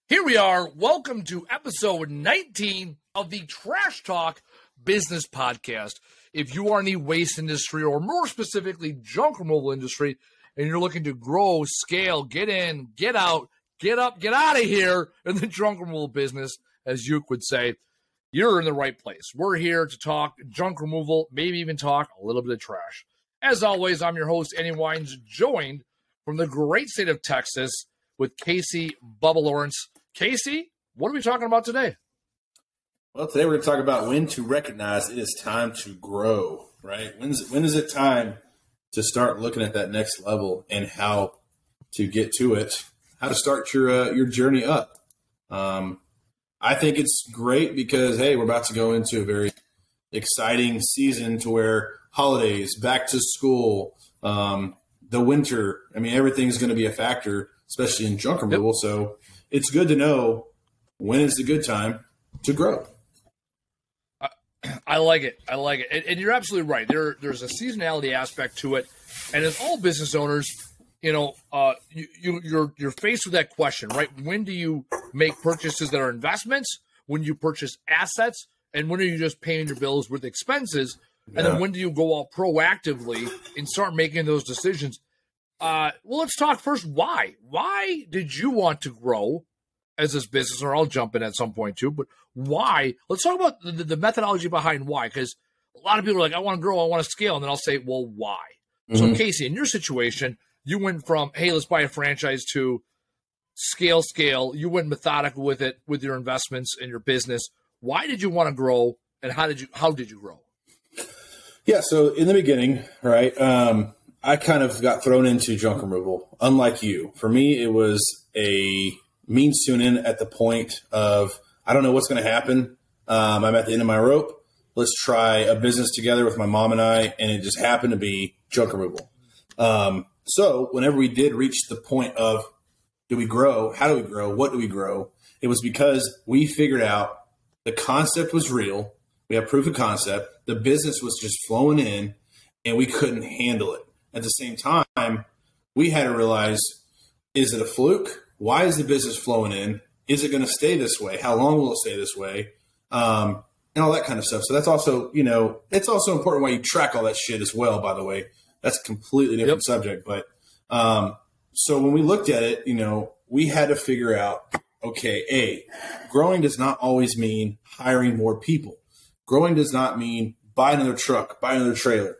Here we are. Welcome to episode 19 of the Trash Talk Business Podcast. If you are in the waste industry, or more specifically, junk removal industry, and you're looking to grow, scale, get in, get out, get up, get out of here in the junk removal business, as you would say, you're in the right place. We're here to talk junk removal, maybe even talk a little bit of trash. As always, I'm your host, Weins, joined from the great state of Texas with Casey Bubba Lawrence. Casey, what are we talking about today? Well, today we're going to talk about when to recognize it is time to grow, right? When is it time to start looking at that next level and how to get to it, how to start your journey up. I think it's great because, hey, we're about to go into a very exciting season to where holidays, back to school, the winter, everything's going to be a factor, especially in junk removal. Yep. So it's good to know when is the good time to grow. I like it. And you're absolutely right. There's a seasonality aspect to it. And as all business owners, you're faced with that question, right? When do you make purchases that are investments? When do you purchase assets? And when are you just paying your bills with expenses? And then when do you go out proactively and start making those decisions? Well, let's talk first. Why? Why did you want to grow as this business? Or I'll jump in at some point too. But why? Let's talk about the methodology behind why. Because a lot of people are like, I want to grow, I want to scale. And then I'll say, well, why? Mm-hmm. So Casey, in your situation, you went from, hey, let's buy a franchise to scale. You went methodical with it, with your investments in your business. Why did you want to grow? And how did you grow? Yeah. So in the beginning, right, I kind of got thrown into junk removal, unlike you. For me, it was a means to an end at the point of, I don't know what's going to happen. I'm at the end of my rope. Let's try a business together with my mom and I, and it just happened to be junk removal. So whenever we did reach the point of, do we grow? How do we grow? What do we grow? It was because we figured out the concept was real. We have proof of concept. The business was just flowing in, and we couldn't handle it. At the same time, we had to realize, is it a fluke? Why is the business flowing in? Is it going to stay this way? How long will it stay this way? And all that kind of stuff. So that's also, it's also important why you track all that shit as well, by the way. That's a completely different subject. But so when we looked at it, we had to figure out, okay, growing does not always mean hiring more people. Growing does not mean buy another truck, buy another trailer.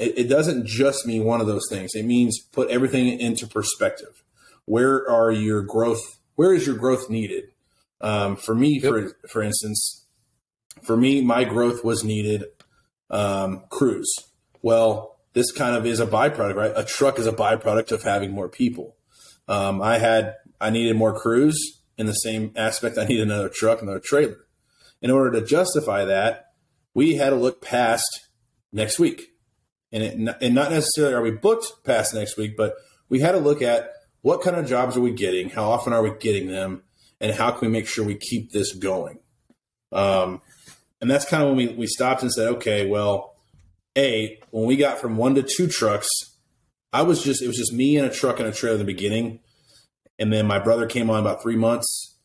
It doesn't just mean one of those things. It means put everything into perspective. Where is your growth needed? For me, for instance, my growth was needed crews. Well, this kind of is a byproduct, right? A truck is a byproduct of having more people. I needed more crews. In the same aspect, I needed another truck, another trailer. In order to justify that, we had to look past next week. And not necessarily are we booked past next week, but we had to look at what kind of jobs are we getting, how often are we getting them, and how can we make sure we keep this going. And that's kind of when we stopped and said, okay, well, when we got from 1 to 2 trucks, it was just me and a truck and a trailer in the beginning. And then my brother came on about 3 months.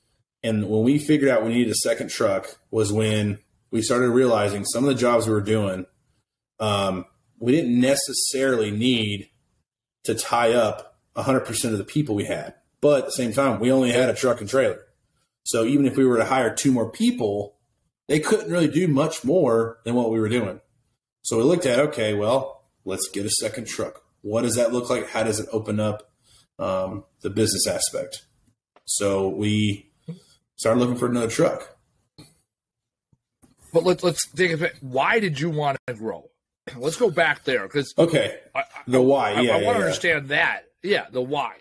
And when we figured out we needed a second truck was when we started realizing some of the jobs we were doing, we didn't necessarily need to tie up 100% of the people we had. But at the same time, we only had a truck and trailer. So even if we were to hire 2 more people, they couldn't really do much more than what we were doing. So we looked at, okay, well, let's get a second truck. What does that look like? How does it open up the business aspect? So we started looking for another truck. But let's take a bit. Why did you want to grow? Let's go back there because the why. I want to understand that. Yeah, the why.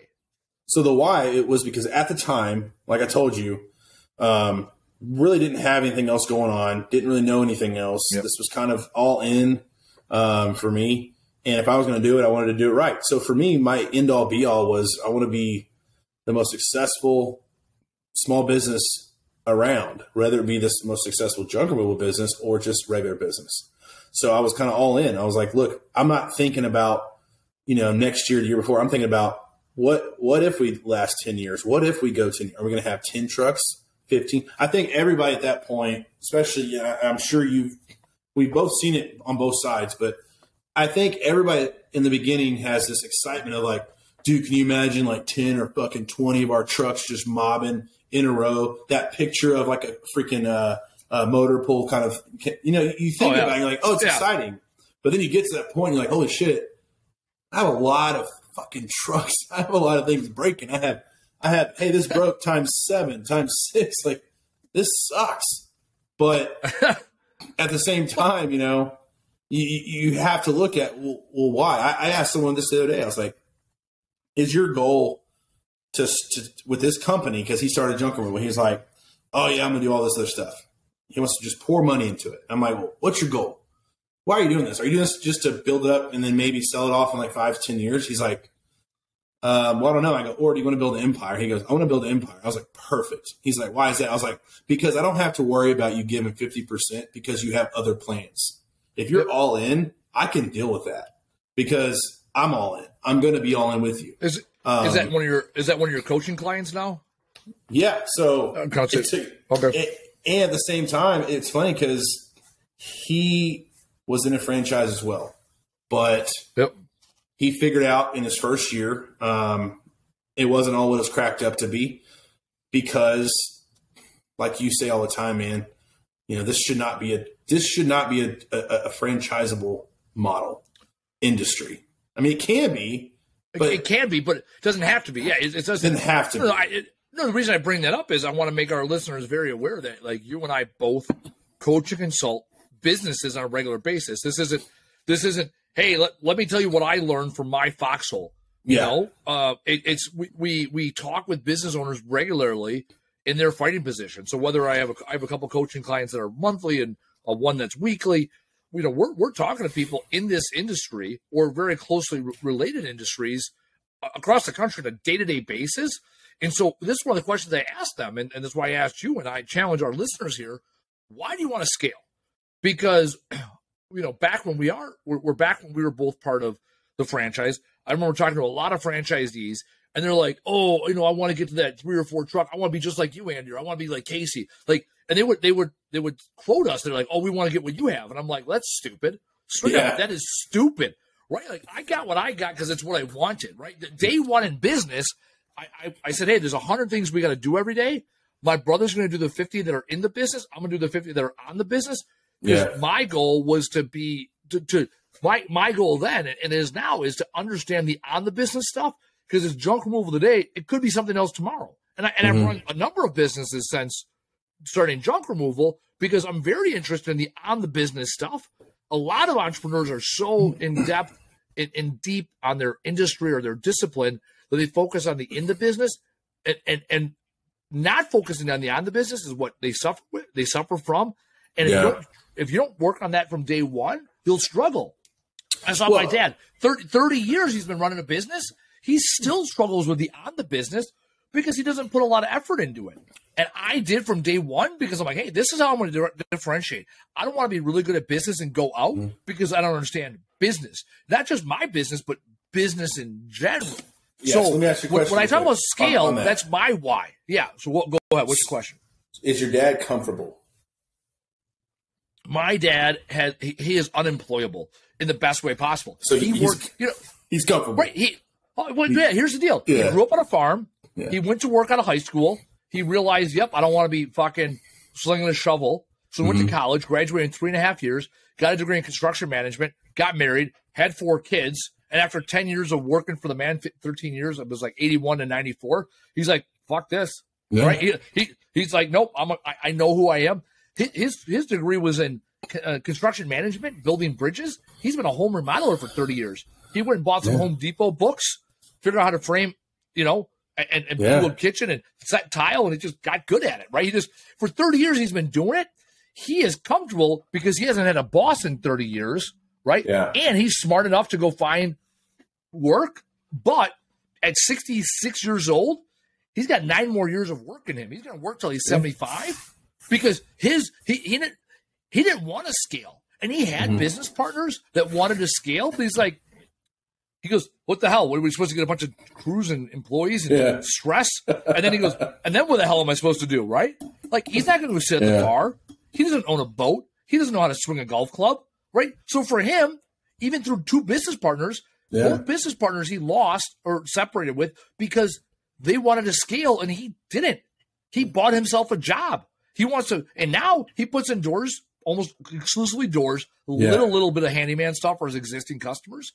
So the why, it was because at the time, like I told you, really didn't have anything else going on. Didn't really know anything else. Yep. This was kind of all in for me. And if I was going to do it, I wanted to do it right. So for me, my end all be all was I want to be the most successful small business around, whether it be this most successful junk removal business or just regular business. So I was kind of all in. I was like, look, I'm not thinking about, next year, the year before. I'm thinking about what if we last 10 years? What if we go 10? Are we going to have 10 trucks, 15? I think everybody at that point, especially, I'm sure we've both seen it on both sides, but I think everybody in the beginning has this excitement of like, dude, can you imagine like 10 or fucking 20 of our trucks just mobbing in a row? That picture of like a freaking motor pool kind of, you think about it, you're like, oh, it's exciting. But then you get to that point, and you're like, holy shit, I have a lot of fucking trucks. I have a lot of things breaking. I have, hey, this broke times 7, times 6. Like, this sucks. But at the same time, you have to look at, well, why? I asked someone this the other day. I was like, is your goal to with this company, because he started junk removal, he was like, oh, yeah, I'm going to do all this other stuff. He wants to just pour money into it. I'm like, well, what's your goal? Why are you doing this? Are you doing this just to build it up and then maybe sell it off in like 5 to 10 years? He's like, well, I don't know. I go, or do you want to build an empire? He goes, I want to build an empire. I was like, perfect. He's like, why is that? I was like, because I don't have to worry about you giving 50% because you have other plans. If you're all in, I can deal with that because I'm all in. I'm going to be all in with you. Is that one of your coaching clients now? Yeah. So okay. And at the same time, it's funny because he was in a franchise as well, but he figured out in his first year it wasn't all what it was cracked up to be, because, like you say all the time, man, this should not be a franchisable model industry. I mean, it can be, but it can be, but it doesn't have to be. Yeah, it doesn't have to. No, the reason I bring that up is I want to make our listeners very aware that, like, you and I both coach and consult businesses on a regular basis. This isn't. Hey, let me tell you what I learned from my foxhole. We talk with business owners regularly in their fighting position. So whether I have a couple coaching clients that are monthly and one that's weekly, we're talking to people in this industry or very closely related industries across the country on a day-to-day basis. And so this is one of the questions I asked them, and that's why I asked you, and I challenge our listeners here. Why do you want to scale? Because, back when we were both part of the franchise, I remember talking to a lot of franchisees, and they're like, oh, I want to get to that 3 or 4 truck. I want to be just like you, Andy, or I want to be like Casey. Like, and they would quote us. They're like, oh, we want to get what you have. And I'm like, well, that's stupid. Straight up, that is stupid, right? Like, I got what I got because it's what I wanted, right? Day one in business, I said, hey, there's 100 things we got to do every day. My brother's going to do the 50 that are in the business. I'm going to do the 50 that are on the business. Because my goal was to be my goal then, and it is now, is to understand the on the business stuff. Because it's junk removal today, it could be something else tomorrow. And I've run a number of businesses since starting junk removal because I'm very interested in the on the business stuff. A lot of entrepreneurs are so in depth and deep on their industry or their discipline that they focus on the in the business and not focusing on the business is what they suffer from. And if you don't work on that from day one, you'll struggle. I saw my dad, 30 years he's been running a business. He still struggles with the on the business because he doesn't put a lot of effort into it. And I did from day one because I'm like, hey, this is how I'm going to differentiate. I don't want to be really good at business and go out because I don't understand business. Not just my business, but business in general. Yeah, so let me ask you a question. When I talk about scale, that's my why. Yeah, so go ahead. What's your question? Is your dad comfortable? My dad he is unemployable in the best way possible. So he's comfortable. Right. Here's the deal. Yeah. He grew up on a farm. Yeah. He went to work out of high school. He realized, I don't want to be fucking slinging a shovel. So he went to college, graduated in 3.5 years, got a degree in construction management, got married, had 4 kids. And after 10 years of working for the man, 13 years, it was like 81 to 94. He's like, fuck this. Yeah. Right. He's like, nope, I know who I am. His degree was in construction management, building bridges. He's been a home remodeler for 30 years. He went and bought some Home Depot books, figured out how to frame, and build a kitchen and set tile, and he just got good at it, right? For 30 years, he's been doing it. He is comfortable because he hasn't had a boss in 30 years, right? Yeah. And he's smart enough to go find work. But at 66 years old, he's got 9 more years of work in him. He's going to work till he's 75 because he didn't want to scale. And he had business partners that wanted to scale, but he's like, He goes, what the hell? What, are we supposed to get a bunch of crews and employees and stress? And then he goes, and then what the hell am I supposed to do, right? Like, he's not going to sit at the bar. He doesn't own a boat. He doesn't know how to swing a golf club, right? So for him, even through two business partners, both business partners he lost or separated with because they wanted to scale and he didn't. He bought himself a job. He wants to, and now he puts in doors, almost exclusively doors, little bit of handyman stuff for his existing customers.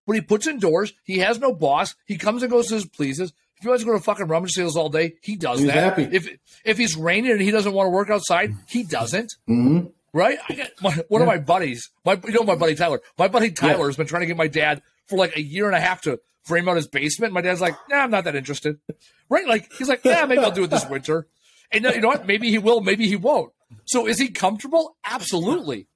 But he puts in doors. He has no boss. He comes and goes to his pleases. If he wants to go to fucking rummage sales all day, he does that. Happy. If he's raining and he doesn't want to work outside, he doesn't. Mm-hmm. Right? I got one of my buddies, my buddy Tyler. My buddy Tyler has been trying to get my dad for like a year and a half to frame out his basement. My dad's like, nah, I'm not that interested. Right? Like, he's like, yeah, maybe I'll do it this winter. And you know what? Maybe he will, maybe he won't. So is he comfortable? Absolutely.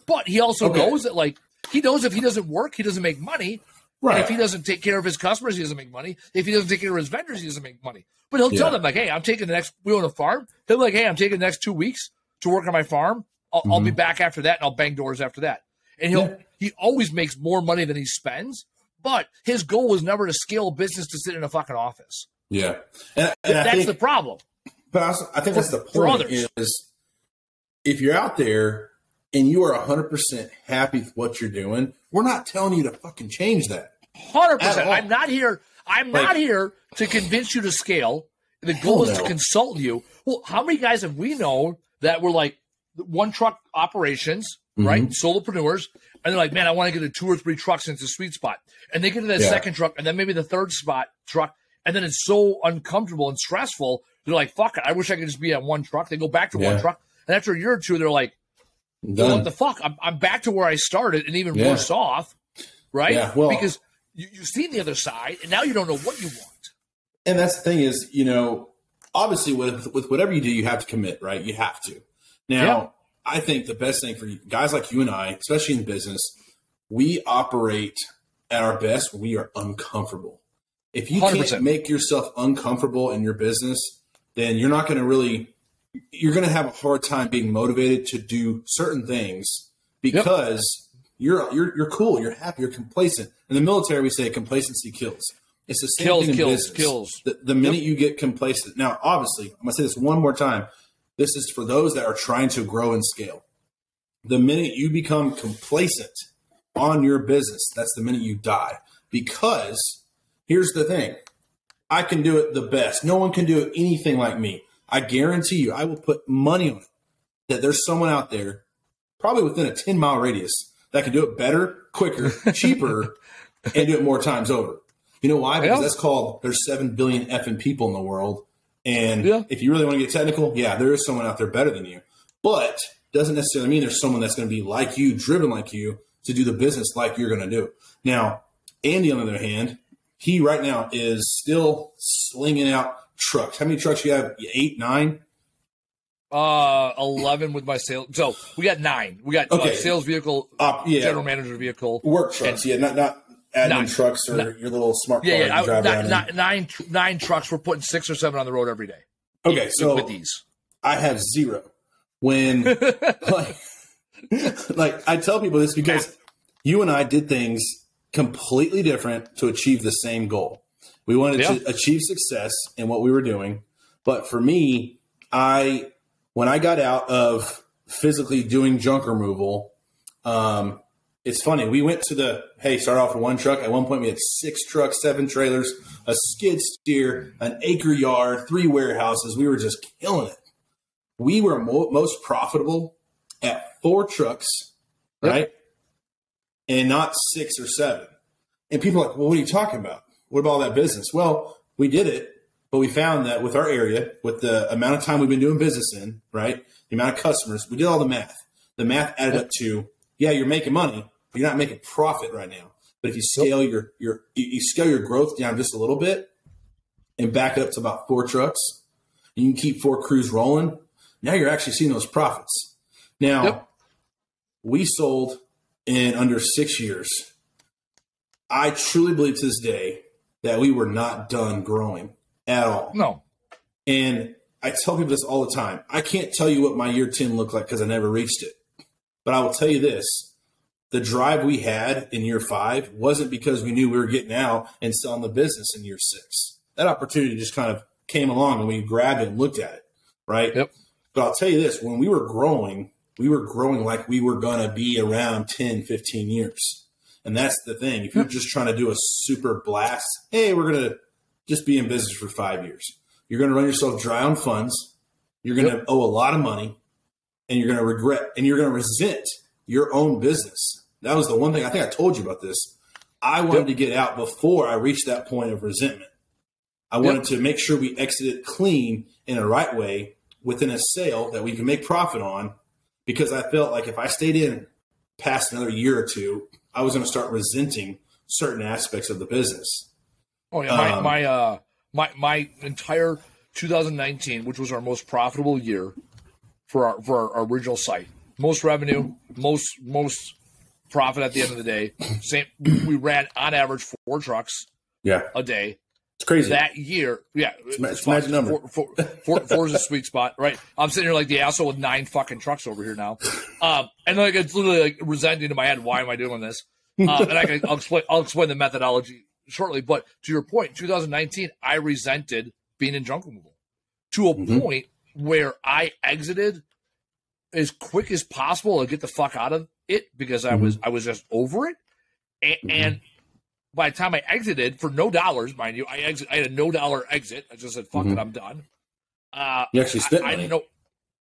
But he also knows that, like, he knows if he doesn't work, he doesn't make money. Right. If he doesn't take care of his customers, he doesn't make money. If he doesn't take care of his vendors, he doesn't make money. But he'll tell them, like, hey, I'm taking the next, we own a farm. He'll be like, hey, I'm taking the next 2 weeks to work on my farm. I'll be back after that, and I'll bang doors after that. And he always makes more money than he spends. But his goal is never to scale a business to sit in a fucking office. Yeah. And that's the problem. But also, I think that's the point is if you're out there and you are 100% happy with what you're doing, we're not telling you to fucking change that. 100%. I'm not here. I'm not here to convince you to scale. The goal is to consult you. Well, how many guys have we known that were like one truck operations, right? Solopreneurs. And they're like, man, I want to get a 2 or 3 trucks into the sweet spot. And they get to that second truck and then maybe the third truck. And then it's so uncomfortable and stressful. They're like, fuck it. I wish I could just be on one truck. They go back to one truck. And after a year or two, they're like, what the fuck? I'm back to where I started and even worse off, right? Yeah, well, because you've seen the other side and now you don't know what you want. And that's the thing is, you know, obviously with whatever you do, you have to commit, right? You have to. Now, I think the best thing for guys like you and I, especially in business, we operate at our best when we are uncomfortable. If you 100%. Can't make yourself uncomfortable in your business, then you're not going to really – you're going to have a hard time being motivated to do certain things because you're cool, you're happy, you're complacent. In the military, we say complacency kills. It's the same thing in business. The minute you get complacent – now, obviously, I'm going to say this one more time. This is for those that are trying to grow and scale. The minute you become complacent on your business, that's the minute you die. Because here's the thing. I can do it the best. No one can do anything like me. I guarantee you, I will put money on it that there's someone out there, probably within a 10-mile radius, that can do it better, quicker, cheaper, and do it more times over. You know why? Because that's called there's 7 billion effing people in the world. And if you really want to get technical, there is someone out there better than you. But doesn't necessarily mean there's someone that's going to be like you, driven like you, to do the business like you're going to do. Now, Andy, on the other hand, he right now is still slinging out trucks. How many trucks you have? 8, 9? 11 with my sales. So we got 9. We got sales vehicle, general manager vehicle. Work trucks, not admin trucks or your little smart car you drive around. 9 trucks. We're putting 6 or 7 on the road every day. Okay, so with these, I have 0. When like I tell people this because you and I did things completely different to achieve the same goal. We wanted to achieve success in what we were doing, but for me, when I got out of physically doing junk removal. It's funny. We went to start off with 1 truck. At one point, we had 6 trucks, 7 trailers, a skid steer, an acre yard, 3 warehouses. We were just killing it. We were most profitable at 4 trucks, right? And not 6 or 7. And people are like, well, what are you talking about? What about all that business? Well, we did it, but we found that with our area, with the amount of time we've been doing business in, right, the amount of customers, we did all the math. The math added up to, you're making money. You're not making profit right now. But if you scale you scale your growth down just a little bit and back it up to about 4 trucks, and you can keep 4 crews rolling, now you're actually seeing those profits. Now, we sold in under 6 years. I truly believe to this day that we were not done growing at all. No. And I tell people this all the time. I can't tell you what my year 10 looked like because I never reached it. But I will tell you this. the drive we had in year 5 wasn't because we knew we were getting out and selling the business in year 6. That opportunity just kind of came along and we grabbed it and looked at it, right? Yep. But I'll tell you this, when we were growing like we were going to be around 10, 15 years. And that's the thing. If you're just trying to do a super blast, hey, we're going to just be in business for 5 years. You're going to run yourself dry on funds. You're going to owe a lot of money, and you're going to regret, and you're going to resent your own business. That was the one thing. I think I told you about this. I wanted to get out before I reached that point of resentment. I wanted to make sure we exited clean in a right way within a sale that we can make profit on, because I felt like if I stayed in past another year or two, I was going to start resenting certain aspects of the business. Oh yeah, my entire 2019, which was our most profitable year for our original site, most revenue, most profit at the end of the day. Same, we ran on average 4 trucks a day. It's crazy. That year, it's a magic number. Four is a sweet spot, right? I'm sitting here like the asshole with 9 fucking trucks over here now, and like it's literally like resenting in my head. Why am I doing this? And I'll explain the methodology shortly. But to your point, 2019, I resented being in junk removal to a point where I exited as quick as possible to get the fuck out of it because I was just over it, and by the time I exited for no dollars, mind you, I had a no dollar exit. I just said, "Fuck it, I'm done." You actually spent money. I didn't know.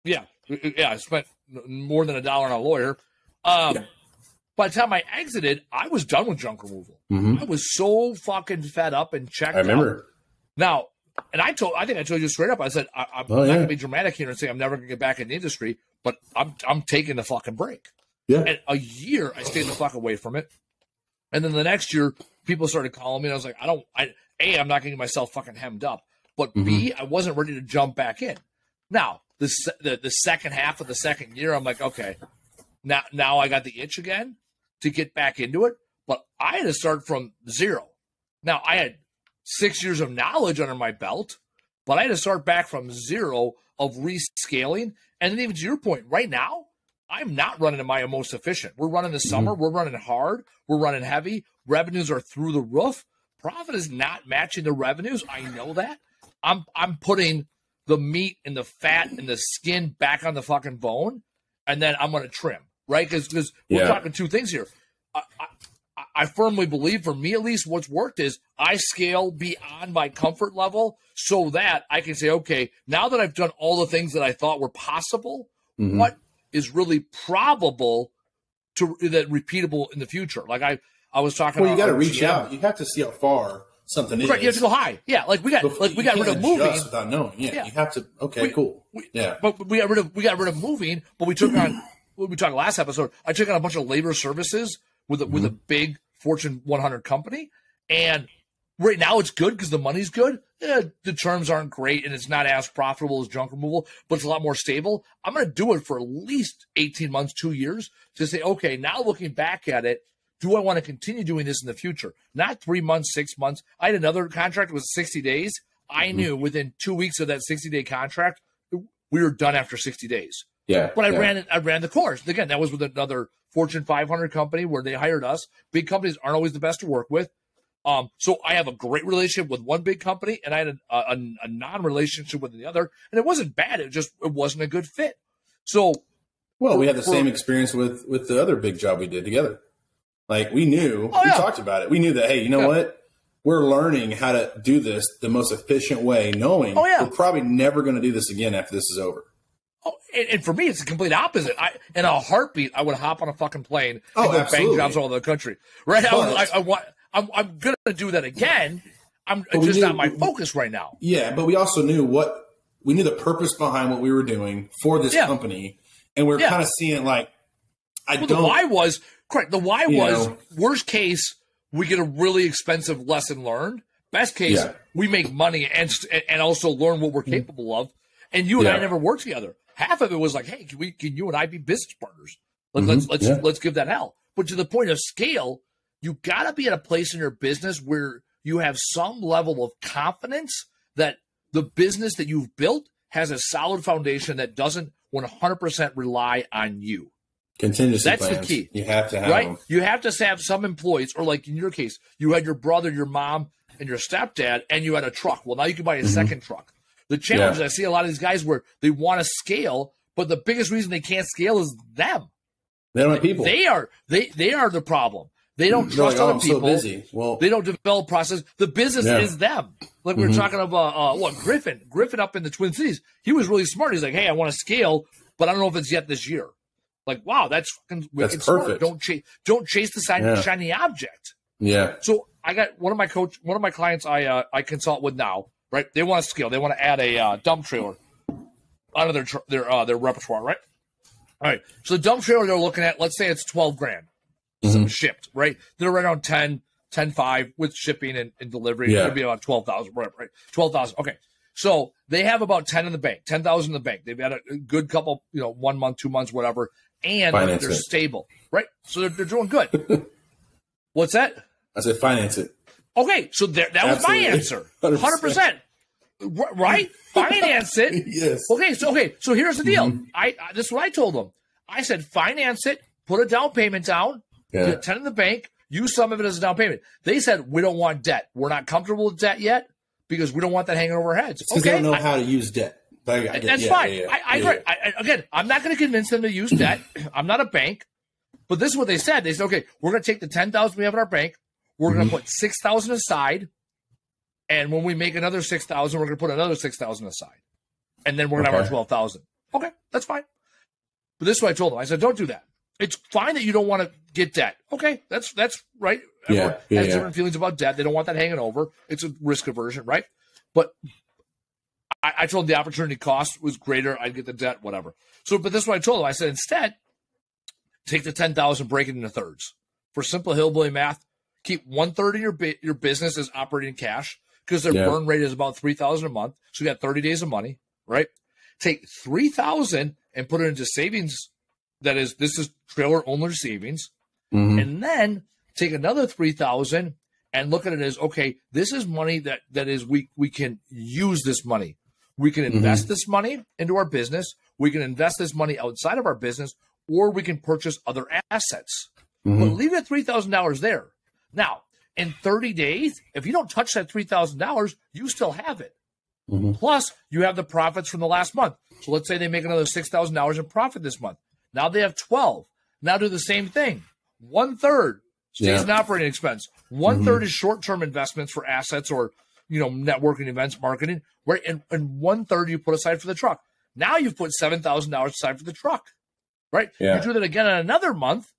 Yeah, I spent more than $1 on a lawyer. By the time I exited, I was done with junk removal. I was so fucking fed up and checked out. I remember. Now, and I think I told you straight up. I said I'm not going to be dramatic here and say I'm never going to get back in the industry, but I'm taking the fucking break. Yeah. And a year, I stayed the fuck away from it. And then the next year, people started calling me, and I was like, I'm not getting myself fucking hemmed up. But B, I wasn't ready to jump back in. Now, the second half of the second year, I'm like, okay, now I got the itch again to get back into it. But I had to start from zero. Now, I had 6 years of knowledge under my belt, but I had to start back from zero of rescaling. And then even to your point, right now, I'm not running at my most efficient. We're running the summer. We're running hard. We're running heavy. Revenues are through the roof. Profit is not matching the revenues. I know that. I'm putting the meat and the fat and the skin back on the fucking bone, and then I'm going to trim, right? Because we're talking two things here. I firmly believe, for me at least, what's worked is I scale beyond my comfort level so that I can say, okay, now that I've done all the things that I thought were possible, what is really probable that repeatable in the future? Like I was talking. Well, you got to reach out. You have to see how far something is. Right, you have to go high. Yeah, like we got rid of moving without knowing. Yeah, you have to. Okay, cool. But we got rid of moving. But we took on. We talked last episode. I took on a bunch of labor services with a big Fortune 100 company, and right now it's good because the money's good. The terms aren't great, and it's not as profitable as junk removal, but it's a lot more stable. I'm going to do it for at least 18 months, 2 years, to say, okay, now looking back at it, do I want to continue doing this in the future? Not 3 months, 6 months. I had another contract that was 60 days. I knew within 2 weeks of that 60-day contract, we were done after 60 days. Yeah. But I ran the course. Again, that was with another Fortune 500 company where they hired us. Big companies aren't always the best to work with. So I have a great relationship with one big company, and I had a non-relationship with the other, and it wasn't bad. It wasn't a good fit. So, we had the same experience with the other big job we did together. Like we knew, we talked about it. We knew that, hey, you know what? We're learning how to do this the most efficient way, knowing we're probably never going to do this again after this is over. Oh, and for me, it's the complete opposite. In a heartbeat, I would hop on a fucking plane and go bang jobs all over the country. Right? I'm going to do that again. It's just not my focus right now. Yeah, but we also knew we knew the purpose behind what we were doing for this company, and we're kind of seeing it like, the why was, correct, the why was, worst case, we get a really expensive lesson learned. Best case, we make money and also learn what we're capable of. And you and I never worked together. Half of it was like, hey, can you and I be business partners? Let's give that hell. But to the point of scale, you got to be at a place in your business where you have some level of confidence that the business that you've built has a solid foundation that doesn't 100% rely on you. Contingency That's plans. the key. You have to have right? them. You have to have some employees, or like in your case, you had your brother, your mom, and your stepdad, and you had a truck. Well, now you can buy a second truck. The challenge is I see a lot of these guys where they want to scale, but the biggest reason they can't scale is them. They don't have people. They are the problem. They don't trust other people. So busy. Well, they don't develop process. The business is them. Like we were talking about Griffin. Griffin up in the Twin Cities. He was really smart. He's like, hey, I want to scale, but I don't know if it's yet this year. Like, wow, that's perfect. Smart. Don't chase the shiny object. Yeah. So I got one of my clients I consult with now. Right? They want to scale. They want to add a dump trailer onto their repertoire. Right? All right. So the dump trailer they're looking at, let's say it's $12,000 shipped. Right? They're right around 10.5 with shipping and delivery. It could be about 12,000. Whatever. Right? 12,000. Okay. So they have about 10 in the bank, 10,000 in the bank. They've had a good couple, 1 month, 2 months, whatever. And they're stable, right? So they're doing good. What's that? I said finance it. Okay, so that was my answer. 100%. Right? Finance it. Yes. Okay, so here's the deal. This is what I told them. I said finance it, put a down payment down, get 10 in the bank, use some of it as a down payment. They said we don't want debt. We're not comfortable with debt yet because we don't want that hanging over our heads. Because they don't know how to use debt. That's fine. I agree. Again, I'm not going to convince them to use debt. I'm not a bank. But this is what they said. They said, okay, we're going to take the 10,000 we have in our bank. We're going to put 6,000 aside. And when we make another 6,000, we're going to put another 6,000 aside. And then we're going to have our 12,000. Okay, that's fine. But this is what I told them. I said, don't do that. It's fine that you don't want to get debt. Okay, that's right. Everyone has different feelings about debt. They don't want that hanging over. It's a risk aversion, right? But I told them the opportunity cost was greater. I'd get the debt, whatever. So, but this is what I told them. I said, instead, take the 10,000, break it into thirds. For simple hillbilly math, keep 1/3 of your business as operating cash because their burn rate is about 3,000 a month. So you got 30 days of money, right? Take 3,000 and put it into savings. This is trailer owner savings. And then take another 3,000 and look at it as, okay, this is money that is we can use this money. We can invest this money into our business. We can invest this money outside of our business, or we can purchase other assets. But leave that $3,000 there. Now, in 30 days, if you don't touch that $3,000, you still have it. Plus, you have the profits from the last month. So let's say they make another $6,000 in profit this month. Now they have 12. Now do the same thing. 1/3 stays in operating expense. 1/3 is short-term investments for assets or networking, events, marketing, right? And 1/3 you put aside for the truck. Now you've put $7,000 aside for the truck, right? You do that again in another month,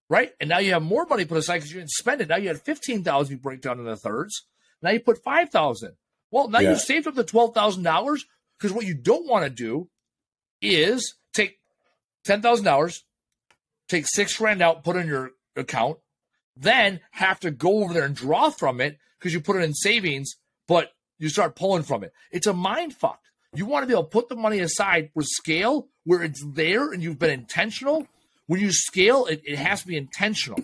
right? And now you have more money put aside because you didn't spend it. Now you had 15,000 you break down into thirds. Now you put 5,000. Well, now you've saved up the $12,000 because what you don't want to do is take $10,000, take $6,000 out, put in your account, then have to go over there and draw from it because you put it in savings, but you start pulling from it. It's a mind fuck. You want to be able to put the money aside for scale where it's there and you've been intentional. When you scale, it has to be intentional.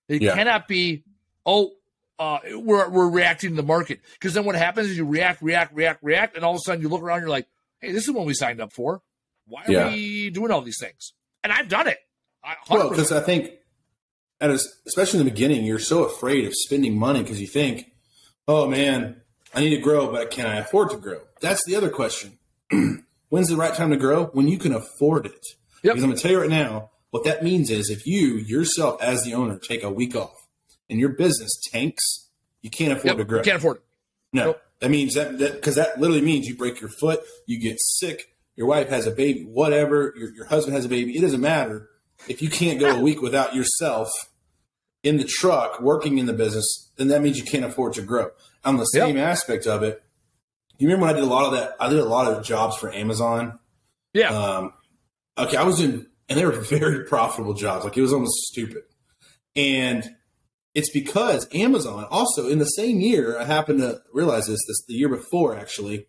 It cannot be, we're reacting to the market. Because then what happens is you react, and all of a sudden you look around and you're like, hey, this is what we signed up for. Why are we doing all these things? And I've done it. Well, because I think, especially in the beginning, you're so afraid of spending money because you think, oh, man, I need to grow, but can I afford to grow? That's the other question. When's the right time to grow? When you can afford it. Because I'm going to tell you right now, what that means is if you yourself as the owner take a week off and your business tanks, you can't afford to grow. You can't afford it. No. Nope. That means because that literally means you break your foot, you get sick, your wife has a baby, whatever, your husband has a baby. It doesn't matter. If you can't go a week without yourself in the truck working in the business, then that means you can't afford to grow. On the same aspect of it, you remember when I did a lot of that? I did a lot of jobs for Amazon. Yeah. Okay, I was doing, and they were very profitable jobs. Like it was almost stupid. And it's because Amazon also in the same year, I happened to realize this the year before actually,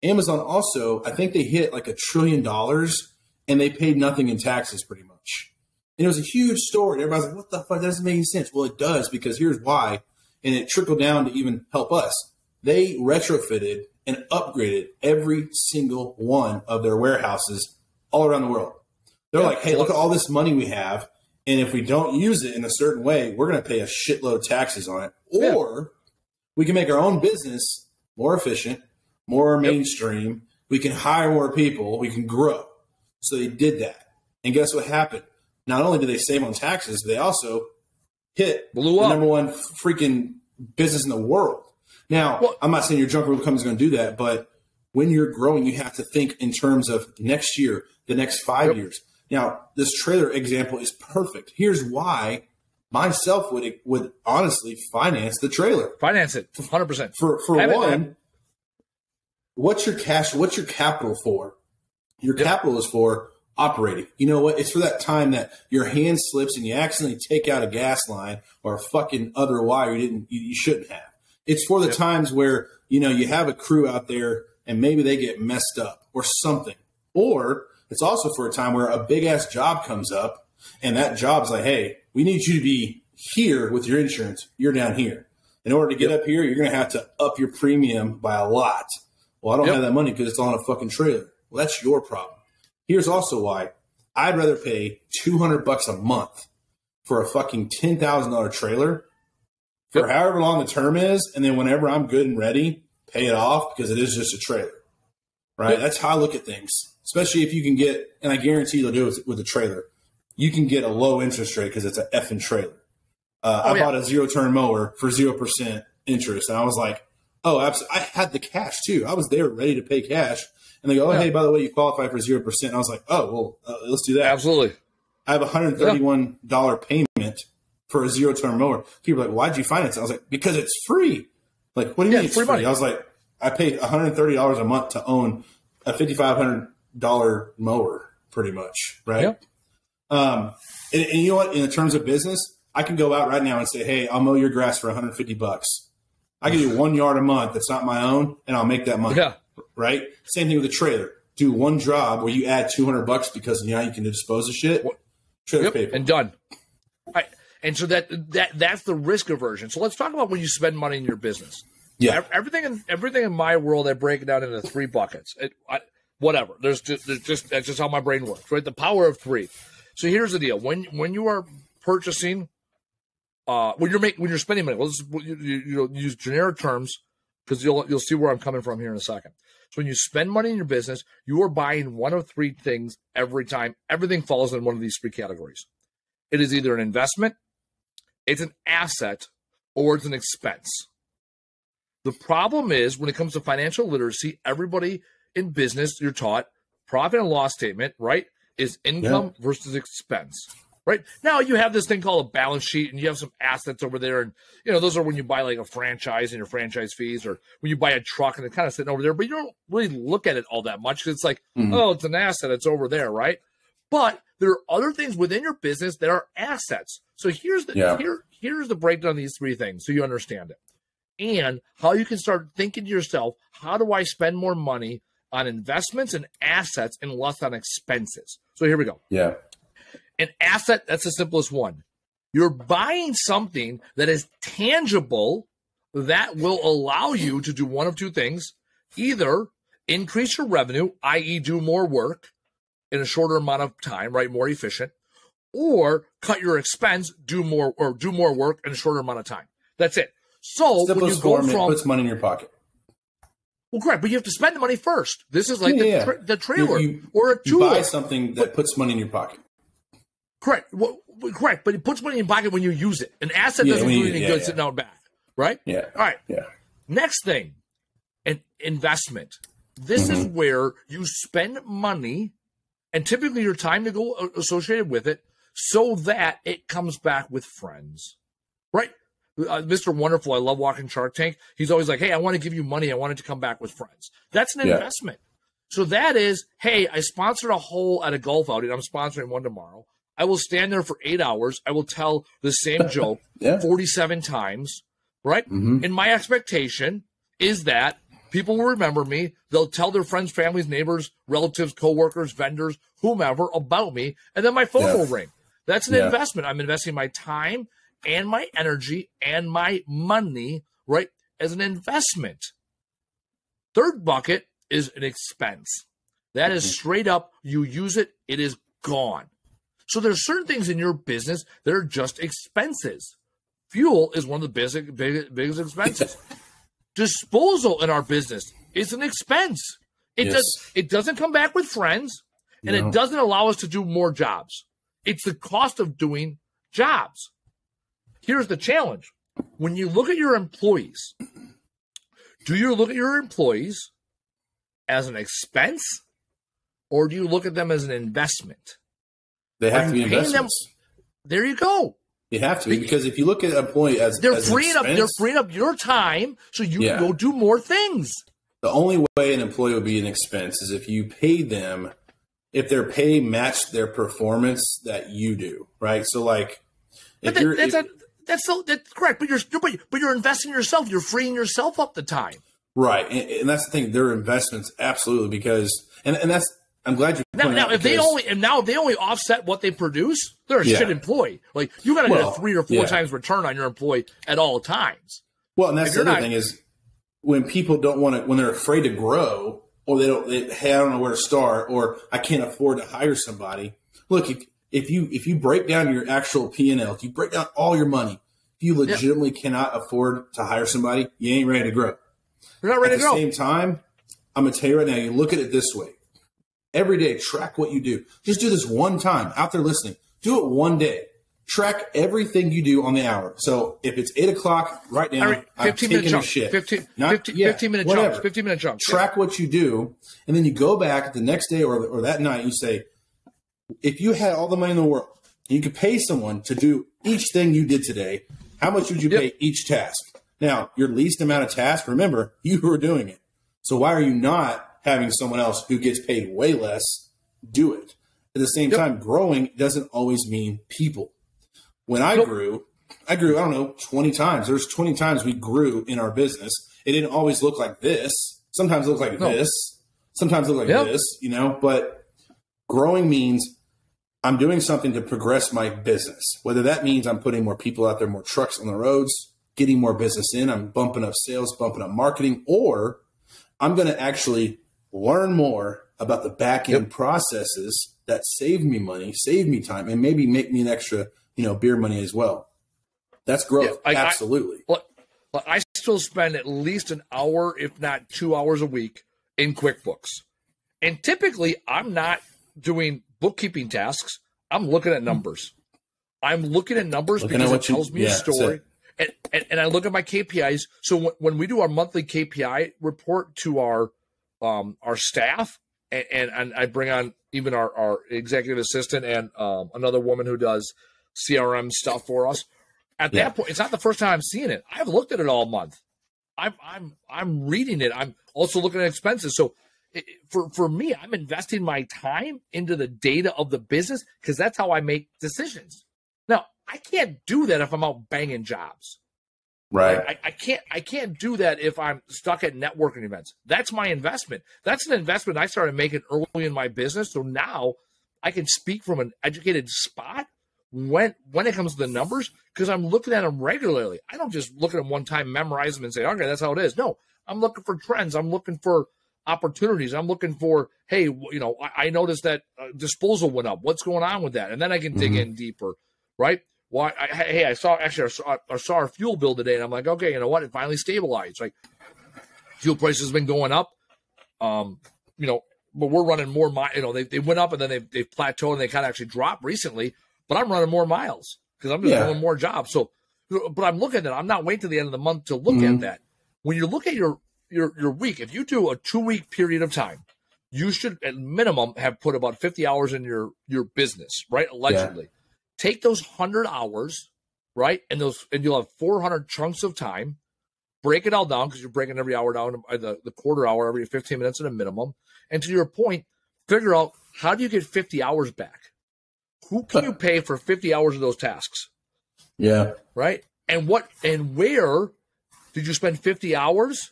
Amazon also, I think they hit like $1 trillion and they paid nothing in taxes pretty much. And it was a huge story. Everybody's like, what the fuck? That doesn't make any sense. Well, it does because here's why. And it trickled down to even help us. They retrofitted and upgraded every single one of their warehouses all around the world. They're like, hey, look at all this money we have. And if we don't use it in a certain way, we're going to pay a shitload of taxes on it. Or we can make our own business more efficient, more mainstream. We can hire more people. We can grow. So they did that. And guess what happened? Not only did they save on taxes, but they also blew up. The number one freaking business in the world. Now, I'm not saying your junk room company is going to do that, but when you're growing, you have to think in terms of next year, the next 5 years. Now, this trailer example is perfect. Here's why myself would honestly finance the trailer. Finance it 100%. For one, what's your cash? What's your capital for? Your capital is for operating. You know what? It's for that time that your hand slips and you accidentally take out a gas line or a fucking other wire you shouldn't have. It's for the times where, you have a crew out there and maybe they get messed up or something. Or it's also for a time where a big ass job comes up and that job's like, hey, we need you to be here with your insurance. You're down here. In order to get up here, you're going to have to up your premium by a lot. Well, I don't have that money because it's on a fucking trailer. Well, that's your problem. Here's also why I'd rather pay $200 a month for a fucking $10,000 trailer for however long the term is. And then whenever I'm good and ready, pay it off because it is just a trailer. Right. That's how I look at things. Especially if you can get, and I guarantee you'll do it with a trailer, you can get a low interest rate because it's an effing trailer. I bought a zero-turn mower for 0% interest, and I was like, oh, absolutely. I had the cash, too. I was there ready to pay cash. And they go, hey, by the way, you qualify for 0%. And I was like, oh, well, let's do that. Absolutely. I have a $131 payment for a zero-turn mower. People are like, why'd you finance it? I was like, because it's free. Like, what do you mean it's free? Money. I was like, I paid $130 a month to own a $5,500 mower, pretty much, right? Yep. And you know what? In terms of business, I can go out right now and say, hey, I'll mow your grass for $150. I can do 1 yard a month that's not my own, and I'll make that money. Yeah. Right? Same thing with a trailer. Do one job where you add $200 because now you can dispose of shit. Trailer's paid for. And done. Right. And so that's the risk aversion. So let's talk about when you spend money in your business. Yeah. Everything in my world, I break it down into 3 buckets. Whatever. That's just how my brain works, right? The power of 3. So here's the deal: when you are purchasing, when you're spending money, let's use generic terms because you'll see where I'm coming from here in a second. So when you spend money in your business, you are buying one of 3 things every time. Everything falls in one of these 3 categories. It is either an investment, it's an asset, or it's an expense. The problem is when it comes to financial literacy, everybody in business, you're taught profit and loss statement, right, is income versus expense. Right now, you have this thing called a balance sheet, and you have some assets over there, and those are when you buy like a franchise and your franchise fees, or when you buy a truck and it's kind of sitting over there, but you don't really look at it all that much because it's like, oh, it's an asset, it's over there, right? But there are other things within your business that are assets. So here's the breakdown of these 3 things, so you understand it, and how you can start thinking to yourself, how do I spend more money on investments and assets and less on expenses? So here we go. Yeah. An asset, that's the simplest one. You're buying something that is tangible that will allow you to do one of 2 things. Either increase your revenue, i.e. do more work in a shorter amount of time, right? More efficient. Or cut your expense, do more work in a shorter amount of time. That's it. So when you go from, it puts money in your pocket. Well, correct, but you have to spend the money first. This is like the trailer or a tool. You buy something that puts money in your pocket. Correct. Well, correct, but it puts money in your pocket when you use it. An asset doesn't do anything good sitting out back, right? Yeah. All right. Yeah. Next thing, an investment. This is where you spend money and typically your time to go associated with it so that it comes back with friends, right? Mr. Wonderful, I love watching Shark Tank. He's always like, hey, I want to give you money. I want it to come back with friends. That's an investment. So that is, hey, I sponsored a hole at a golf outing. I'm sponsoring one tomorrow. I will stand there for 8 hours. I will tell the same joke 47 times, right? And my expectation is that people will remember me. They'll tell their friends, families, neighbors, relatives, coworkers, vendors, whomever about me, and then my phone will ring. That's an investment. I'm investing my time and my energy and my money, right, as an investment. Third bucket is an expense. That is straight up, you use it, it is gone. So there's certain things in your business that are just expenses. Fuel is one of the biggest expenses. Disposal in our business is an expense. It doesn't come back with friends, and it doesn't allow us to do more jobs. It's the cost of doing jobs. Here's the challenge. When you look at your employees, do you look at your employees as an expense, or do you look at them as an investment? They have to be investments. There you go. You have to be, because if you look at an employee as they're freeing up your time so you can go do more things. The only way an employee would be an expense is if you pay them, if their pay matched their performance that you do, right? So like, that's correct. But you're investing in yourself. You're freeing yourself up the time. Right, and that's the thing. They're investments, absolutely, because and that's. I'm glad you. Now, if they only offset what they produce, they're a shit employee. Like, you got to get a 3 or 4 times return on your employee at all times. Well, and that's the other thing is when people don't want to, when they're afraid to grow, or hey, I don't know where to start, or I can't afford to hire somebody. Look, if you break down your actual P&L, if you break down all your money, if you legitimately cannot afford to hire somebody, you ain't ready to grow. You're not ready to grow. At the same time, I'm gonna tell you right now, you look at it this way. Every day, track what you do. Just do this one time out there listening. Do it one day. Track everything you do on the hour. So if it's 8 o'clock, right now, I'm taking a shit. 15 minute chunks. 15 minute chunks. Track what you do, and then you go back the next day or that night. You say, if you had all the money in the world, and you could pay someone to do each thing you did today, how much would you pay each task? Now, your least amount of tasks, remember, you were doing it. So why are you not having someone else who gets paid way less do it? At the same time, growing doesn't always mean people. When I grew, I don't know, 20 times. There's 20 times we grew in our business. It didn't always look like this. Sometimes it looked like this. Sometimes it looked like this, but growing means I'm doing something to progress my business. Whether that means I'm putting more people out there, more trucks on the roads, getting more business in, I'm bumping up sales, bumping up marketing, or I'm going to actually learn more about the back end processes that save me money, save me time, and maybe make me an extra, beer money as well. That's growth. Absolutely. I still spend at least an hour, if not 2 hours a week in QuickBooks. And typically I'm not doing bookkeeping tasks. I'm looking at numbers. I'm looking at numbers because it tells me a story. And I look at my KPIs. So when we do our monthly KPI report to our staff, and I bring on even our executive assistant and another woman who does CRM stuff for us. At that point, it's not the first time I'm seeing it. I've looked at it all month. I'm reading it. I'm also looking at expenses. So for me, I'm investing my time into the data of the business because that's how I make decisions. Now, I can't do that if I'm out banging jobs. Right. I can't do that if I'm stuck at networking events. That's my investment. That's an investment I started making early in my business. So now I can speak from an educated spot when it comes to the numbers because I'm looking at them regularly. I don't just look at them one time, memorize them, and say, okay, that's how it is. No, I'm looking for trends. I'm looking for opportunities. I'm looking for, hey, I noticed that disposal went up. What's going on with that? And then I can dig in deeper, right? Well, I saw our fuel bill today, and I'm like, okay, you know what? It finally stabilized. Like, fuel prices have been going up, but we're running more miles. They went up and then they've plateaued and they kind of actually dropped recently. But I'm running more miles because I'm just doing more jobs. So, but I'm looking at it. I'm not waiting to the end of the month to look at that. When you look at your week, if you do a 2-week period of time, you should at minimum have put about 50 hours in your business, right? Allegedly. Yeah. Take those 100 hours, right? And you'll have 400 chunks of time. Break it all down because you're breaking every hour down, the quarter hour, every 15 minutes at a minimum. And to your point, figure out how do you get 50 hours back? Who can you pay for 50 hours of those tasks? Yeah. Right? And where did you spend 50 hours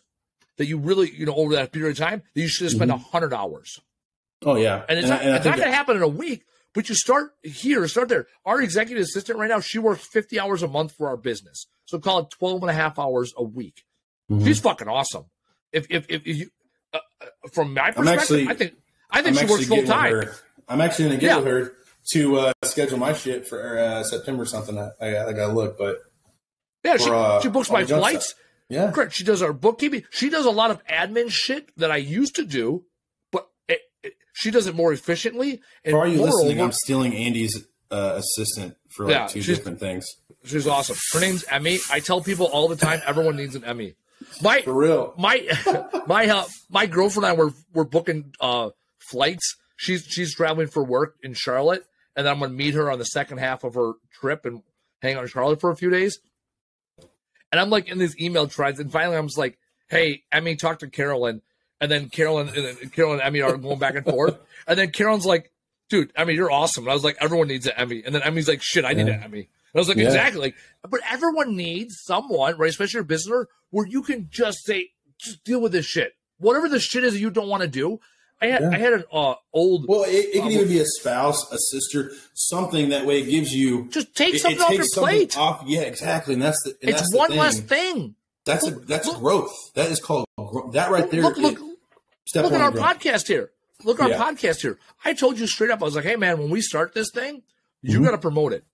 that you really, over that period of time, that you should have spent 100 hours? Oh, yeah. And it's not going to happen in a week, but you start there. Our executive assistant right now, she works 50 hours a month for our business. So call it 12 and a half hours a week. She's fucking awesome. If you, from my perspective, I think she works full time. I'm actually going to get with her. to schedule my shit for September or something. I gotta look, but yeah, she books my flights. Stuff. Yeah, correct. She does our bookkeeping. She does a lot of admin shit that I used to do, but she does it more efficiently. And for all you listening, I'm stealing Andy's assistant for like two different things. She's awesome. Her name's Emmy. I tell people all the time, everyone needs an Emmy. For real. My girlfriend and I were booking flights. She's traveling for work in Charlotte, and then I'm gonna meet her on the second half of her trip and hang out in Charlotte for a few days. And I'm like in these email threads, and finally I'm just like, "Hey, Emmy, talk to Carolyn." And then Carolyn and Emmy are going back and forth. And then Carolyn's like, "Dude, Emmy, you're awesome." And I was like, "Everyone needs an Emmy." And then Emmy's like, "Shit, I need an Emmy." And I was like, exactly. Like, but everyone needs someone, right? Especially your business owner, where you can just say, just deal with this shit. Whatever the shit is that you don't want to do. I had an old. Well, it can even be a spouse, a sister, something that way it gives you. Just take something off your plate. Yeah, exactly. And it's one less thing. That's growth. That is called that right there. Look at our podcast here. Look at our podcast here. I told you straight up. I was like, hey man, when we start this thing, you got to promote it.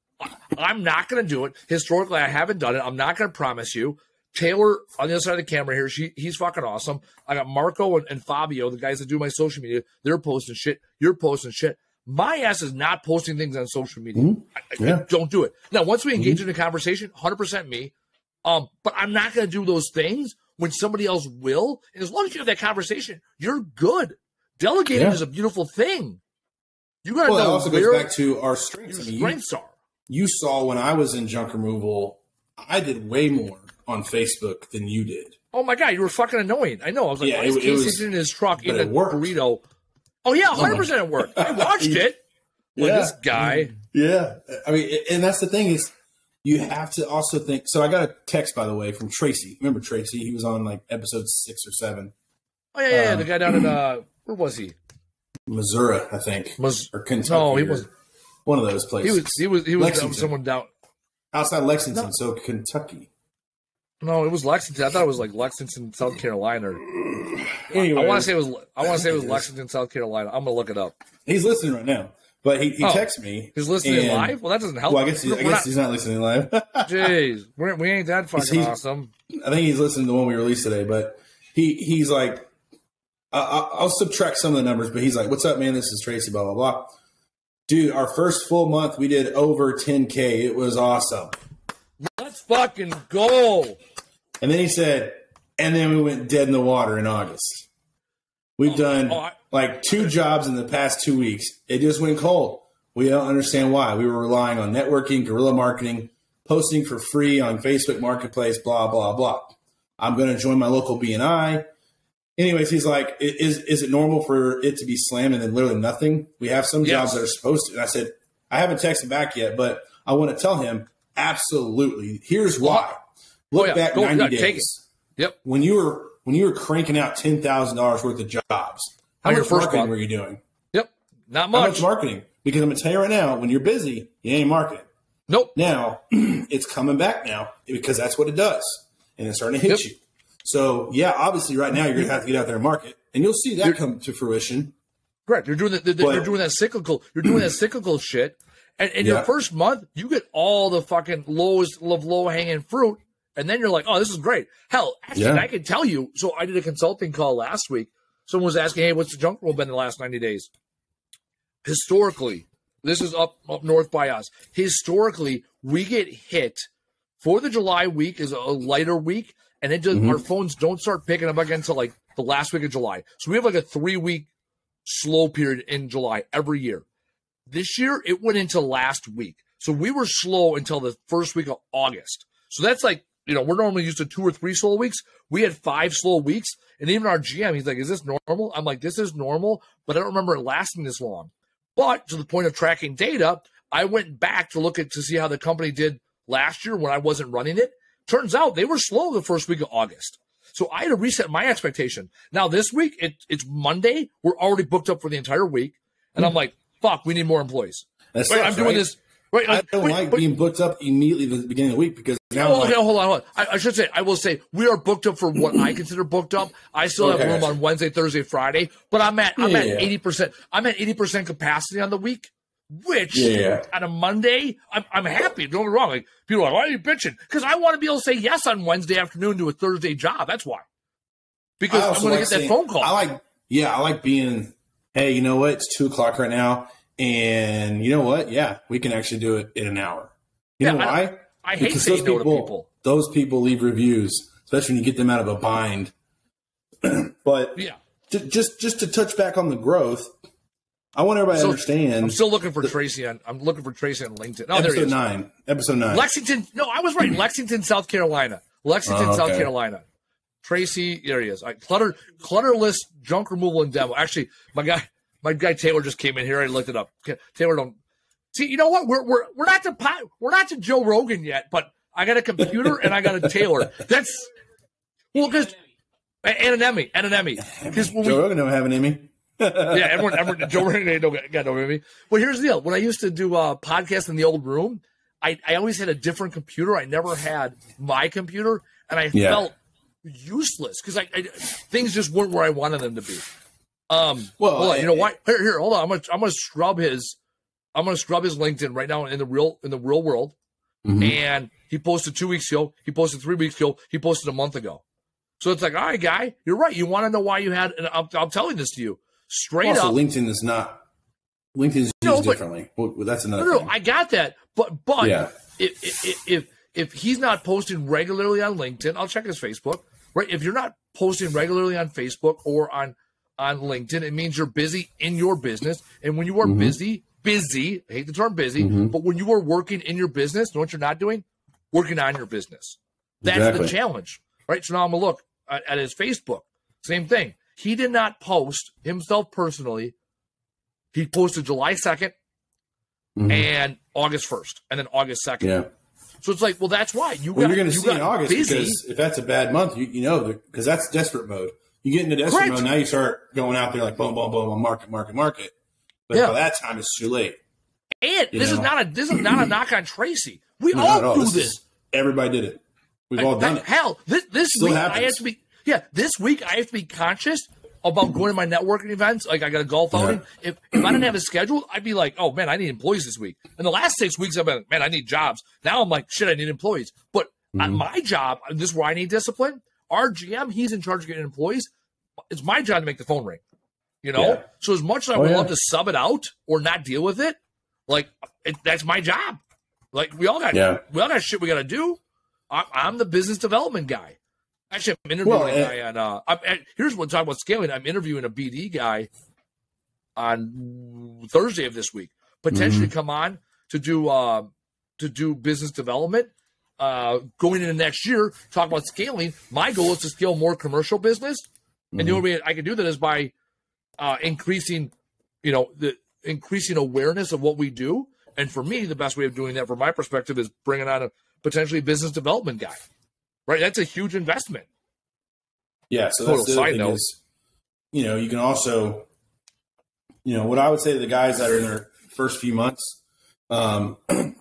I'm not going to do it. Historically, I haven't done it. I'm not going to promise you. Taylor on the other side of the camera here, he's fucking awesome. I got Marco and Fabio, the guys that do my social media. They're posting shit. You're posting shit. My ass is not posting things on social media. I don't do it. Now, once we engage in a conversation, 100% me. But I'm not going to do those things when somebody else will. And as long as you have that conversation, you're good. Delegating is a beautiful thing. You got to know. It also goes back to our strengths. Your strengths are. You saw when I was in junk removal, I did way more on Facebook than you did. Oh my God, you were fucking annoying. I know. I was like, why is Casey in his truck eating a burrito? Oh yeah, 100% it worked. I watched it. Like this guy. Yeah. I mean, and that's the thing is you have to also think. So I got a text, by the way, from Tracy. Remember Tracy? He was on like episode 6 or 7. Oh yeah, the guy down in where was he? Missouri, I think, or Kentucky. No, he was one of those places. He was down, someone down outside Lexington, so Kentucky. No, it was Lexington. I thought it was like Lexington, South Carolina. Anyway, I want to say it was Lexington, South Carolina. I'm gonna look it up. He's listening right now, but he texted me. He's listening live. Well, that doesn't help. Well, I guess he's not listening live. Jeez, we ain't that fucking awesome. I think he's listening to the one we released today, but he's like, I'll subtract some of the numbers, but he's like, "What's up, man? This is Tracy." Blah blah blah. Dude, our first full month, we did over 10K. It was awesome. Let's fucking go. And then he said, and then we went dead in the water in August. We've done like 2 jobs in the past 2 weeks. It just went cold. We don't understand why. We were relying on networking, guerrilla marketing, posting for free on Facebook Marketplace, blah, blah, blah. I'm going to join my local BNI. Anyways, he's like, is it normal for it to be slammed and then literally nothing? We have some jobs that are supposed to. And I said, I haven't texted back yet, but I want to tell him, absolutely. Here's why. Look back 90 days. Take it. Yep. When you were cranking out $10,000 worth of jobs, how much marketing were you doing? Yep. Not much. How much marketing? Because I'm going to tell you right now, when you're busy, you ain't marketing. Nope. Now, it's coming back now because that's what it does. And it's starting to hit you. So, yeah, obviously right now you're going to have to get out there and market. And you'll see that come to fruition. Correct. You're doing you're doing that cyclical shit. And in your first month, you get all the fucking low-hanging fruit. And then you're like, oh, this is great. Hell, actually, I can tell you. So I did a consulting call last week. Someone was asking, hey, what's the junk roll been in the last 90 days? Historically, this is up north by us. Historically, we get hit. 4th of July week is a lighter week. And it just, our phones don't start picking up again until like the last week of July. So we have like a 3-week slow period in July every year. This year, it went into last week. So we were slow until the first week of August. So that's like, we're normally used to 2 or 3 slow weeks. We had 5 slow weeks. And even our GM, he's like, is this normal? I'm like, this is normal, but I don't remember it lasting this long. But to the point of tracking data, I went back to look to see how the company did last year when I wasn't running it. Turns out they were slow the first week of August. So I had to reset my expectation. Now this week, it's Monday. We're already booked up for the entire week. And I'm like, fuck, we need more employees. That's I'm doing this. Right, I don't like being booked up immediately at the beginning of the week because now hold on. I will say we are booked up for what I consider booked up. I still have room on Wednesday, Thursday, Friday, but I'm at 80%. I'm at 80% capacity on the week. which on a Monday, I'm happy. Don't get me wrong. Like, people are like, why are you bitching? Because I want to be able to say yes on Wednesday afternoon to a Thursday job. That's why. Because I'm going to get that phone call. I like being, hey, you know what? It's 2:00 right now. And you know what? Yeah, we can actually do it in an hour. You know why? I hate saying no to people. Those people leave reviews, especially when you get them out of a bind. But just to touch back on the growth, I want everybody to understand. I'm still looking for Tracy on LinkedIn. Oh, there he is. Episode 9. Lexington. No, I was right. Lexington, South Carolina. South Carolina. Tracy, there he is. Clutterless junk removal and demo. Actually, my guy Taylor just came in here. I looked it up. Taylor, don't see. You know what? We're not to Joe Rogan yet, but I got a computer and I got a Taylor. That's because and an Emmy. Because Joe Rogan don't have an Emmy. Yeah, everyone. Joe Rogan got no Emmy. But here's the deal: when I used to do podcasts in the old room, I always had a different computer. I never had my computer, and I felt useless because things just weren't where I wanted them to be. Hold on, you know what? Here, hold on. I'm gonna scrub his LinkedIn right now in the real world. Mm-hmm. And he posted 2 weeks ago. He posted 3 weeks ago. He posted a month ago. So it's like, all right, guy, you're right. You want to know why you had? And I'm telling this to you straight up. LinkedIn is used differently. Well, that's another. No, I got that. But if he's not posting regularly on LinkedIn, I'll check his Facebook. Right? If you're not posting regularly on Facebook or on LinkedIn, it means you're busy in your business. And when you are busy, I hate the term busy, but when you are working in your business, know what you're not doing? Working on your business. That's the challenge, right? So now I'm going to look at his Facebook. Same thing. He did not post himself personally. He posted July 2nd and August 1st and then August 2nd. Yeah. So it's like, well, that's why. You're going to see in August because if that's a bad month, you know, because that's desperate mode. You get into desperate mode, now you start going out there like boom, boom, boom, market. But by that time, it's too late. And this is not a knock on Tracy. We all do this. Everybody did it. We've all done it. Hell, this week I have to be. Yeah, this week I have to be conscious about going to my networking events. Like I got a golf outing. If I didn't have a schedule, I'd be like, oh man, I need employees this week. In the last 6 weeks, I've been, man, I need jobs. Now I'm like, shit, I need employees. But on my job, this is where I need discipline. Our GM, he's in charge of getting employees. It's my job to make the phone ring. You know, so as much as I would love to sub it out or not deal with it, like that's my job. Like we all got shit we got to do. I'm the business development guy. Actually, I'm interviewing a guy on. Here's what talking about scaling. I'm interviewing a BD guy on Thursday of this week. Potentially come on to do business development. Going into next year, talk about scaling. My goal is to scale more commercial business, and the only way I can do that is by increasing awareness of what we do. And for me, the best way of doing that, from my perspective, is bringing on a potentially business development guy. Right, that's a huge investment. Yeah. So that's the other thing is, you know, you can also, you know, what I would say to the guys that are in their first few months, I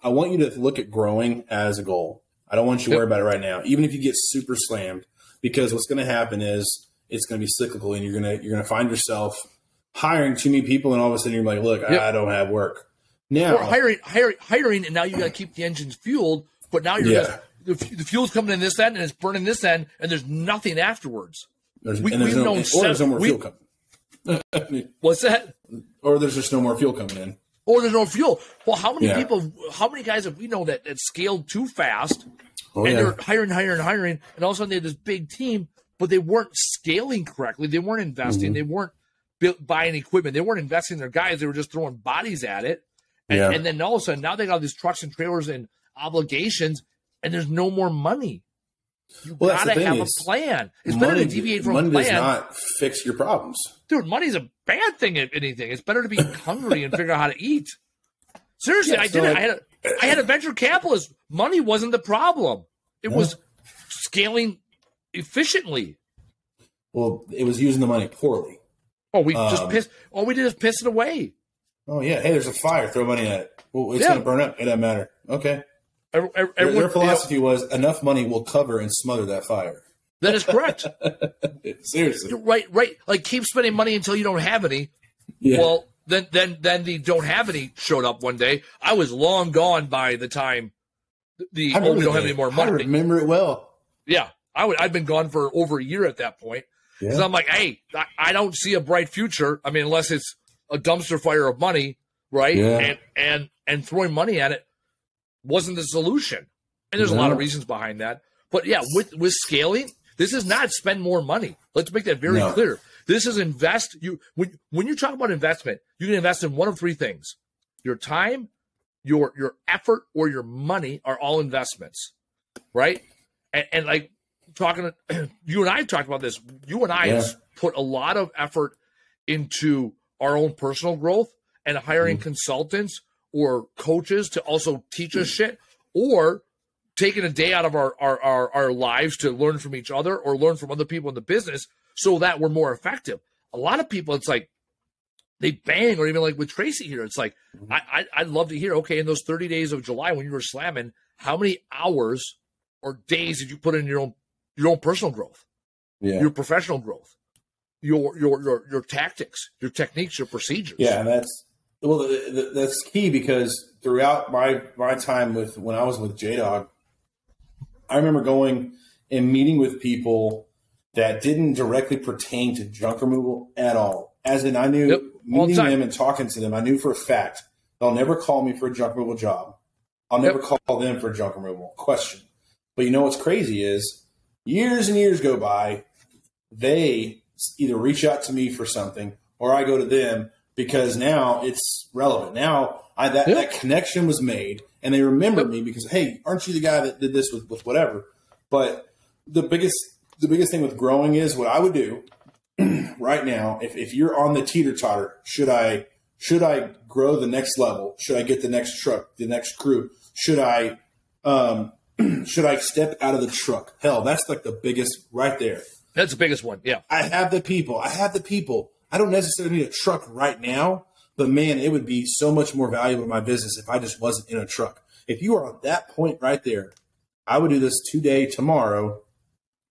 want you to look at growing as a goal. I don't want you to worry about it right now, even if you get super slammed, because what's going to happen is it's going to be cyclical, and you're going to find yourself hiring too many people, and all of a sudden you're like, look, I don't have work now. Or hiring, and now you got to keep the engines fueled, but now you're just. The fuel's coming in this end and it's burning this end, and there's nothing afterwards. There's no more fuel coming. What's that? Or there's just no more fuel coming in. Or there's no fuel. Well, how many guys have we known that scaled too fast they're hiring, and all of a sudden they had this big team, but they weren't scaling correctly. They weren't investing. They weren't buying equipment. They weren't investing in their guys. They were just throwing bodies at it. And then all of a sudden now they got these trucks and trailers and obligations, and there's no more money. You gotta have a plan. It's better to deviate from a plan. Money does not fix your problems. Dude, money's a bad thing at anything. It's better to be hungry and figure out how to eat. Seriously, I did it. I had a venture capitalist. Money wasn't the problem. It was scaling efficiently. Well, it was using the money poorly. Oh, we just pissed. All we did is piss it away. Oh, yeah. Hey, there's a fire. Throw money at it. Well, it's going to burn up. It doesn't matter. Okay. Their philosophy was enough money will cover and smother that fire. That is correct. Seriously. Right. Like keep spending money until you don't have any. Yeah. Well, then the don't have any showed up one day. I was long gone by the time we don't have any more money. I remember it well. Yeah, I'd been gone for over a year at that point. Because I'm like, hey, I don't see a bright future. I mean, unless it's a dumpster fire of money, right? Yeah. And throwing money at it wasn't the solution. And there's a lot of reasons behind that. But yeah, with scaling, this is not spend more money. Let's make that very clear. This is invest. When you talk about investment, you can invest in one of three things: your time, your effort, or your money are all investments, right? And like talking to you and I talked about this. You and I have put a lot of effort into our own personal growth and hiring consultants or coaches to also teach us shit, or taking a day out of our lives to learn from each other or learn from other people in the business so that we're more effective. A lot of people, it's like they bang, or even like with Tracy here, it's like, I'd love to hear, okay, in those 30 days of July when you were slamming, how many hours or days did you put in your own personal growth, your professional growth, your tactics, your techniques, your procedures? Yeah, that's key, because throughout my time when I was with J-Dog, I remember going and meeting with people that didn't directly pertain to junk removal at all. As in, I knew meeting them and talking to them, I knew for a fact they'll never call me for a junk removal job. I'll never call them for junk removal. Question. But you know what's crazy is years and years go by, they either reach out to me for something or I go to them, because now it's relevant. Now that connection was made, and they remember me because, hey, aren't you the guy that did this with whatever? But the biggest thing with growing is what I would do right now. If you're on the teeter-totter, should I grow the next level? Should I get the next truck, the next crew? Should I step out of the truck? Hell, that's like the biggest right there. That's the biggest one. Yeah. I have the people. I don't necessarily need a truck right now, but man, it would be so much more valuable to my business if I just wasn't in a truck. If you are on that point right there, I would do this today, tomorrow.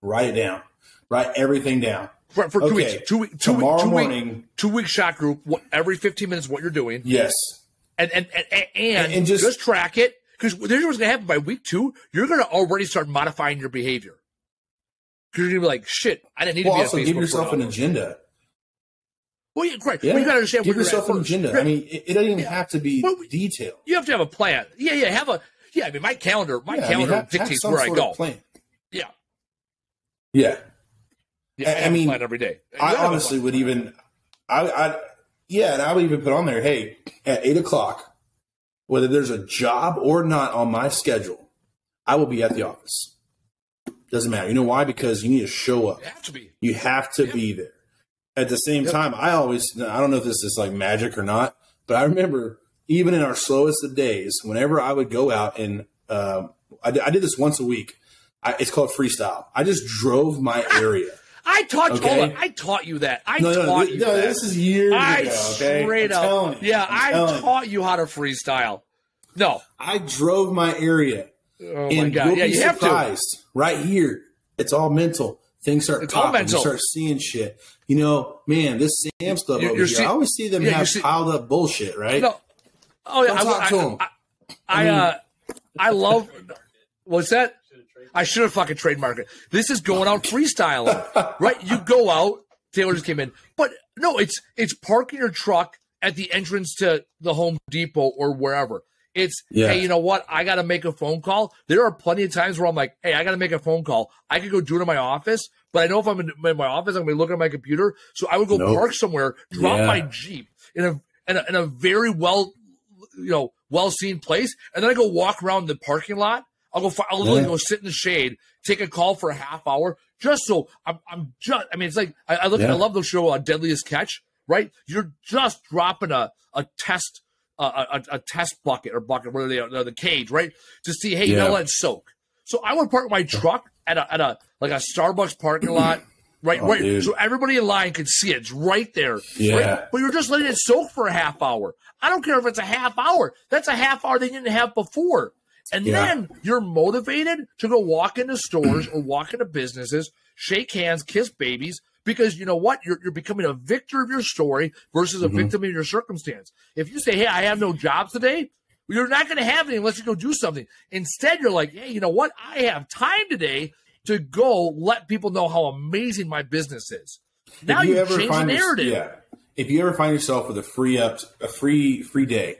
Write it down. Write everything down. For 2 weeks. Tomorrow morning. 2 week shot group. Every 15 minutes, what you're doing. Yes. And just track it. Because here's what's going to happen by week 2. You're going to already start modifying your behavior. Because you're going to be like, shit, I didn't need to be also on Facebook. Give yourself an agenda. Well, yeah, right. Yeah. Well, you got to understand. Give yourself an agenda. Right. I mean, it doesn't even have to be detailed. You have to have a plan. I mean, my calendar dictates where I go. Plan. Yeah. Yeah. I mean, plan every day. I honestly would even, and I would even put on there, hey, at 8:00, whether there's a job or not on my schedule, I will be at the office. Doesn't matter. You know why? Because you need to show up. You have to be. You have to be there. At the same time, I don't know if this is like magic or not, but I remember even in our slowest of days, whenever I would go out and I did this once a week. It's called freestyle. I just drove my area. I taught you that. This is years ago. Okay? Straight up. I taught you how to freestyle. No. I drove my area. Oh, my God. You'll be surprised. Right here. It's all mental. Things start popping. You start seeing shit. You know, man, this Sam's Club over here, I always see them have piled up bullshit, right? No. Oh, yeah. Talk to them. I love – what's that? I should have fucking trademarked it. This is going out freestyling, right? You go out. Taylor just came in. But, no, it's parking your truck at the entrance to the Home Depot or wherever. It's, hey, you know what? I got to make a phone call. There are plenty of times where I'm like, hey, I got to make a phone call. I could go do it in my office, but I know if I'm in my office, I'm going to be looking at my computer. So I would go park somewhere, drop my Jeep in a very well seen place, and then I go walk around the parking lot. I'll literally go sit in the shade, take a call for a half hour, just so it's like I love the show Deadliest Catch, right? You're just dropping a test. A test bucket, where they are, the cage, right? To see, hey, you know, let it soak. So I would park my truck at a Starbucks parking lot, right? Dude. So everybody in line could see it. It's right there. Yeah. Right? But you're just letting it soak for a half hour. I don't care if it's a half hour. That's a half hour they didn't have before. And then you're motivated to go walk into stores or walk into businesses, shake hands, kiss babies, because you know what? You're becoming a victor of your story versus a victim of your circumstance. If you say, hey, I have no job today, you're not going to have any unless you go do something. Instead, you're like, hey, you know what? I have time today to go let people know how amazing my business is. Now you change the narrative. If you ever find yourself with a free day,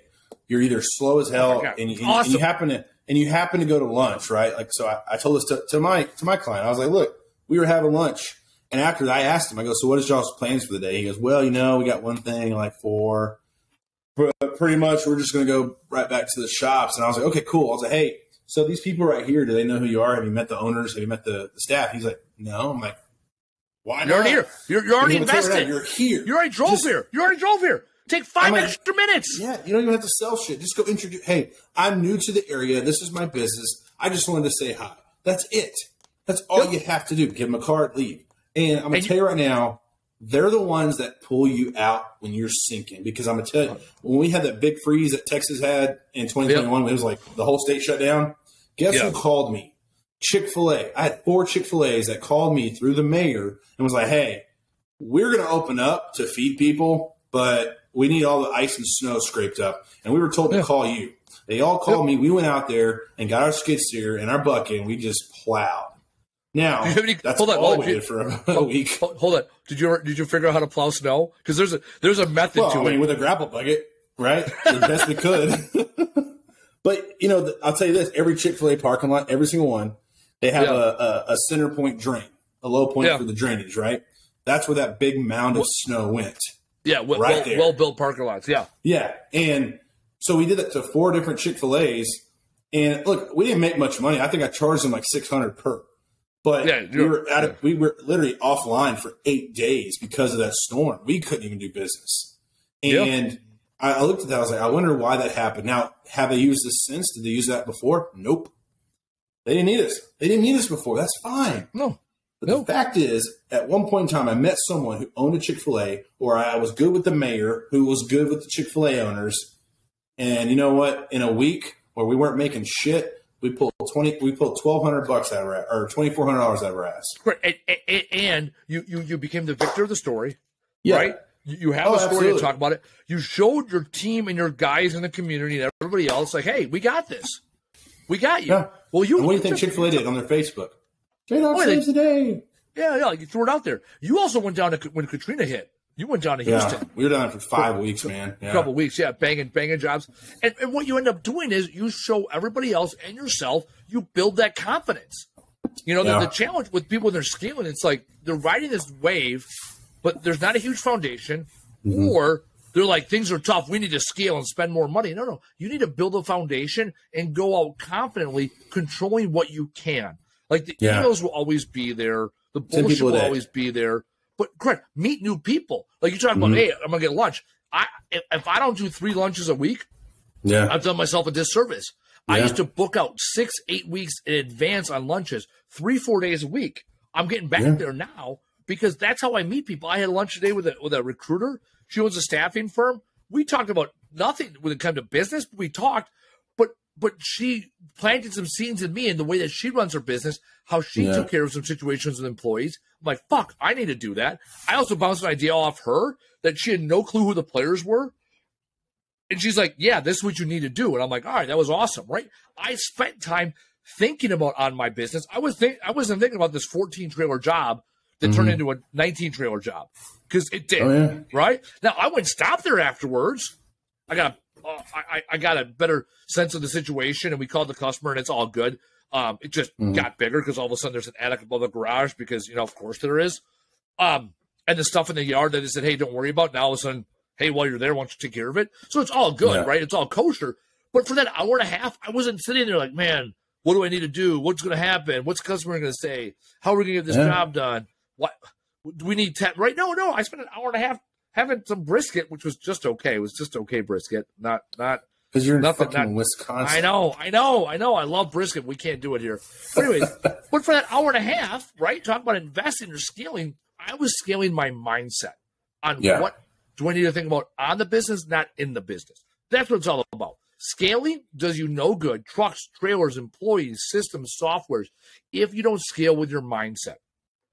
you're either slow as hell and you happen to go to lunch, right? Like, so I told this to my client. I was like, look, we were having lunch, and after that, I asked him, I go, so what is y'all's plans for the day? He goes, well, you know, we got one thing like 4, but pretty much we're just going to go right back to the shops. And I was like, okay, cool. I was like, hey, so these people right here, do they know who you are? Have you met the owners? Have you met the staff? He's like, no. I'm like, why not? You're already here. You're already invested. You're here. You already drove here. You already drove here. Take 5 extra minutes. Yeah, you don't even have to sell shit. Just go introduce. Hey, I'm new to the area. This is my business. I just wanted to say hi. That's it. That's all you have to do. Give them a card, leave. And I'm going to tell you right now, they're the ones that pull you out when you're sinking. Because I'm going to tell you, when we had that big freeze that Texas had in 2021, it was like the whole state shut down. Guess who called me? Chick-fil-A. I had 4 Chick-fil-A's that called me through the mayor and was like, hey, we're going to open up to feed people, but we need all the ice and snow scraped up. And we were told to call you. They all called me. We went out there and got our skid steer and our bucket, and we just plowed. Now, that's all we did for a week. Hold on. Did you figure out how to plow snow? Because there's a method to it. With a grapple bucket, right? The best we could. But, you know, I'll tell you this. Every Chick-fil-A parking lot, every single one, they have a center point drain, a low point for the drainage, right? That's where that big mound of snow went. Yeah, well-built parking lots, Yeah, and so we did that to 4 different Chick-fil-A's. And, look, we didn't make much money. I think I charged them like $600 per. But we were literally offline for 8 days because of that storm. We couldn't even do business. And I looked at that. I was like, I wonder why that happened. Now, have they used this since? Did they use that before? Nope. They didn't need us. They didn't need us before. That's fine. No. But the fact is, at one point in time, I met someone who owned a Chick-fil-A, or I was good with the mayor who was good with the Chick-fil-A owners. And you know what? In a week where we weren't making shit, we pulled $1,200 out of our, or $2,400 out of our ass. Right. And you became the victor of the story, right? You have a story to talk about it. You showed your team and your guys in the community and everybody else, like, hey, we got this. We got you. Yeah. Well, and what do you think Chick-fil-A did on their Facebook? $3 saves a day. Yeah, you threw it out there. You also went down to when Katrina hit. You went down to Houston. We were down for 5 weeks, man. A couple weeks, banging jobs. And what you end up doing is you show everybody else and yourself, you build that confidence. You know, the challenge with people when they're scaling, it's like they're riding this wave, but there's not a huge foundation, or they're like, things are tough. We need to scale and spend more money. No. You need to build a foundation and go out confidently, controlling what you can. Like the emails will always be there. The bullshit will always be there. But correct, meet new people. Like you talking about, hey, I'm gonna get lunch. If I don't do 3 lunches a week, I've done myself a disservice. I used to book out 6-8 weeks in advance on lunches, 3-4 days a week. I'm getting back there now because that's how I meet people. I had lunch today with a recruiter. She owns a staffing firm. We talked about nothing when it came to business, but we talked. But she planted some seeds in me in the way that she runs her business, how she took care of some situations with employees. I'm like, fuck, I need to do that. I also bounced an idea off her that she had no clue who the players were. And she's like, yeah, this is what you need to do. And I'm like, all right, that was awesome, right? I spent time thinking about on my business. I wasn't thinking about this 14-trailer job that turned into a 19-trailer job because it did, right? Now, I wouldn't stop there afterwards. I got a better sense of the situation, and we called the customer, and it's all good. It just got bigger because all of a sudden there's an attic above the garage because, of course there is. And the stuff in the yard that they said, hey, don't worry about. Now all of a sudden, hey, while you're there, why don't you take care of it? So it's all good, right? It's all kosher. But for that hour and a half, I wasn't sitting there like, man, what do I need to do? What's going to happen? What's the customer going to say? How are we going to get this job done? What do we need? Right? No. I spent an hour and a half having some brisket, which was just okay. It was just okay brisket, not because you're in Wisconsin. I know. I love brisket. We can't do it here. But anyways, but for that hour and a half, right? Talking about investing or scaling, I was scaling my mindset on what do I need to think about on the business, not in the business. That's what it's all about. Scaling does you no good. Trucks, trailers, employees, systems, softwares. If you don't scale with your mindset,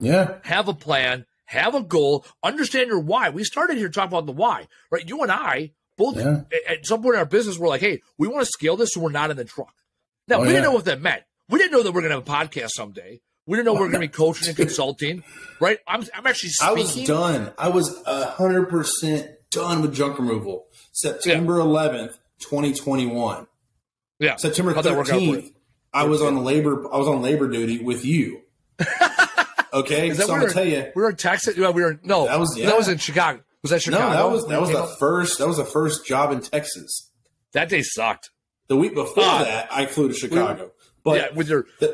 have a plan, have a goal, understand your why. We started here talking about the why, right? You and I both at some point in our business, we're like, hey, we want to scale this so we're not in the truck. Now, we didn't know what that meant. We didn't know that we're going to have a podcast someday. We didn't know we were going to be coaching and consulting, right? I'm actually speaking. I was done. I was 100% done with junk removal. September 11th, 2021. Yeah. September 13th, I was on labor duty with you. Okay, so I'm gonna tell you, we were in Texas. That was in Chicago. Was that Chicago? No, that was the first job in Texas. That day sucked. The week before that, I flew to Chicago. But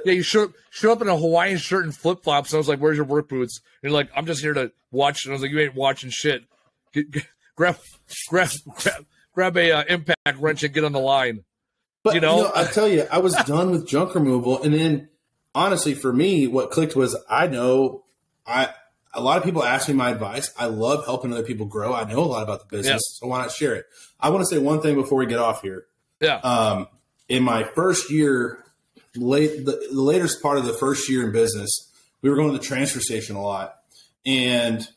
you showed up in a Hawaiian shirt and flip flops. And I was like, "Where's your work boots?" And you're like, "I'm just here to watch." And I was like, "You ain't watching shit. Grab a impact wrench and get on the line." But I tell you, I was done with junk removal, and then honestly, for me, what clicked was a lot of people ask me my advice. I love helping other people grow. I know a lot about the business, so why not share it? I want to say one thing before we get off here. Yeah. In my first year, the latest part of the first year in business, we were going to the transfer station a lot, and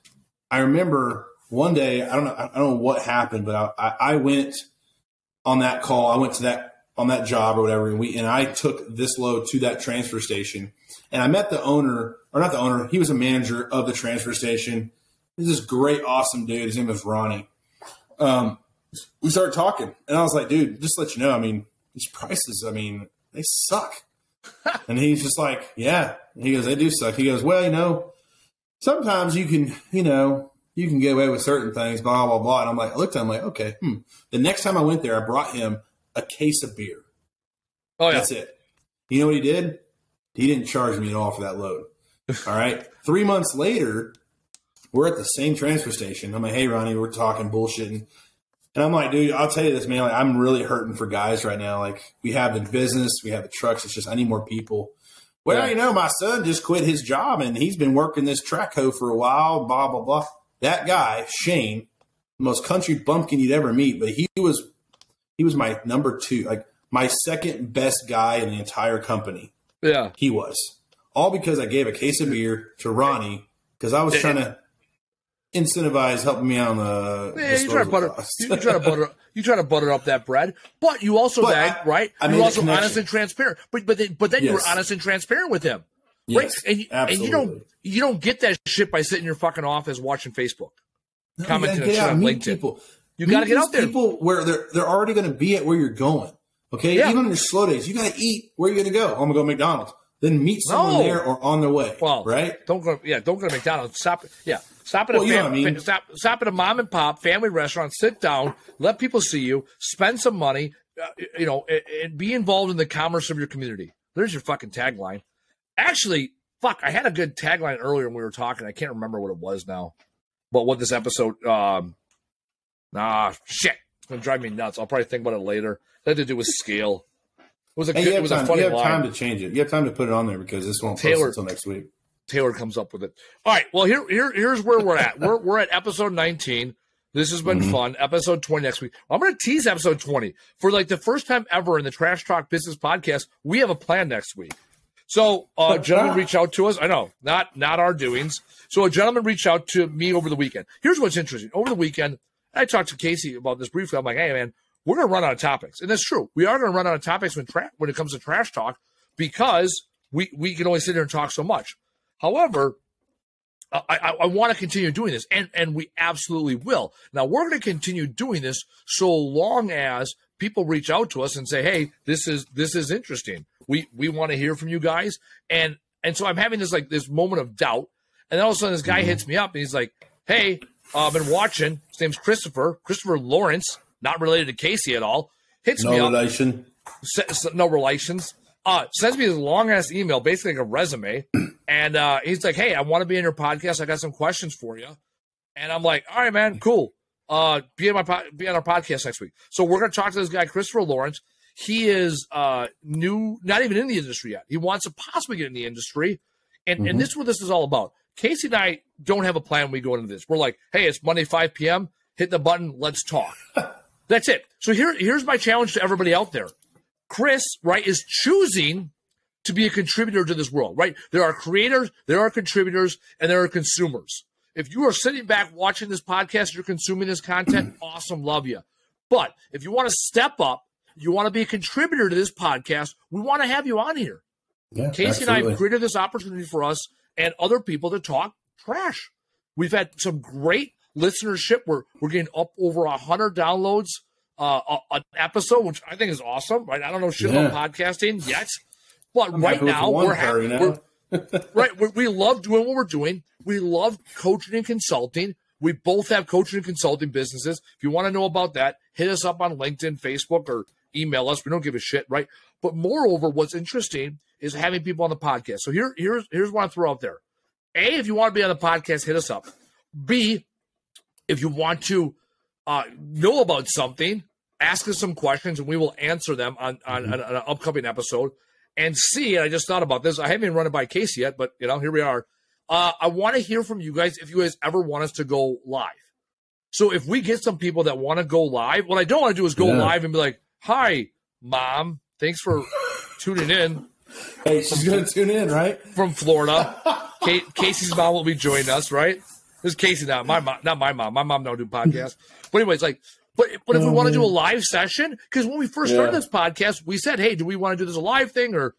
I remember one day, I don't know what happened, but I went on that call. I went to on that job or whatever, and I took this load to that transfer station, and I met the owner, or not the owner, he was a manager of the transfer station. He's this great, awesome dude. His name was Ronnie. We started talking, and I was like, dude, just to let you know, I mean, these prices, I mean, they suck. And he's just like, yeah. He goes, they do suck. He goes, well, sometimes you can get away with certain things, blah, blah, blah. And I'm like, I looked at him like, okay. The next time I went there, I brought him a case of beer. Oh, yeah. That's it. You know what he did? He didn't charge me at all for that load. All right. 3 months later, we're at the same transfer station. I'm like, hey, Ronnie, we're talking bullshitting. And I'm like, dude, I'll tell you this, man. Like, I'm really hurting for guys right now. Like, we have the business, we have the trucks. It's just, I need more people. Well, my son just quit his job, and he's been working this track hoe for a while, blah, blah, blah. That guy, Shane, the most country bumpkin you'd ever meet, but he was my number two, like my second best guy in the entire company. Yeah. He was. All because I gave a case of beer to Ronnie because I was trying to incentivize helping me out on the you try to butter up that bread, but you also right? You're also honest and transparent. But then you were honest and transparent with him. Yes, right? And you don't get that shit by sitting in your fucking office watching Facebook. Commenting on LinkedIn. People. You got to get out there. People where they're already going to be at where you're going. Okay, even on your slow days, you got to eat. Where are you going to go? I'm going to go to McDonald's. Then meet someone there or on their way. Well, right? Don't go to McDonald's. Stop at a mom and pop family restaurant. Sit down. Let people see you. Spend some money. And be involved in the commerce of your community. There's your fucking tagline. Actually, I had a good tagline earlier when we were talking. I can't remember what it was now. But what this episode? Shit. It's gonna drive me nuts. I'll probably think about it later. It had to do with scale. It was a funny line. You have time to change it. You have time to put it on there because this won't post until next week. Taylor comes up with it. All right. Well, here's where we're at. We're at episode 19. This has been fun. Episode 20 next week. I'm going to tease episode 20 for like the first time ever in the Trash Talk Business Podcast. We have a plan next week. So a gentleman reached out to us. I know, not our doings. So a gentleman reached out to me over the weekend. Here's what's interesting. Over the weekend, I talked to Casey about this briefly. I'm like, hey, man, we're going to run out of topics. And that's true. We are going to run out of topics when it comes to trash talk because we can only sit here and talk so much. However, I want to continue doing this, and we absolutely will. Now, we're going to continue doing this so long as people reach out to us and say, hey, this is interesting. We want to hear from you guys. And so I'm having this moment of doubt. And then all of a sudden this guy hits me up and he's like, hey, I've been watching. His name's Christopher Lawrence, not related to Casey at all. Hits me up. No relations. Sends me this long-ass email, basically like a resume. And he's like, hey, I want to be in your podcast. I got some questions for you. And I'm like, all right, man, cool. Be on our podcast next week. So we're going to talk to this guy, Christopher Lawrence. He is new, not even in the industry yet. He wants to possibly get in the industry. And this is what this is all about. Casey and I don't have a plan when we go into this. We're like, hey, it's Monday, 5 p.m. Hit the button. Let's talk. That's it. So here's my challenge to everybody out there. Chris, right, is choosing to be a contributor to this world, right? There are creators, there are contributors, and there are consumers. if you are sitting back watching this podcast, you're consuming this content, awesome, love you. But if you want to step up, you want to be a contributor to this podcast, we want to have you on here. Yeah, Casey absolutely. and I have created this opportunity for us and other people to talk trash. We've had some great listenership. We're getting up over 100 downloads an episode, which I think is awesome. Right? I don't know shit about podcasting yet, but right now we love doing what we're doing. We love coaching and consulting. We both have coaching and consulting businesses. If you want to know about that, hit us up on LinkedIn, Facebook, or email us. We don't give a shit, right? But moreover, what's interesting is having people on the podcast. So here's what I throw out there. A, if you want to be on the podcast, hit us up. B, if you want to know about something, ask us some questions, and we will answer them on an upcoming episode. And C, and I just thought about this. I haven't even run it by Casey yet, but here we are. I want to hear from you guys if you guys ever want us to go live. So if we get some people that want to go live, what I don't want to do is go live and be like, "Hi, Mom, thanks for tuning in." Hey, she's going to tune in, right? From Florida. Casey's mom will be joining us, right? This is Casey now. My mom, not my mom. My mom don't do podcasts. But anyways, but if we want to do a live session, because when we first started this podcast, we said, "Hey, do we want to do this a live thing?" Or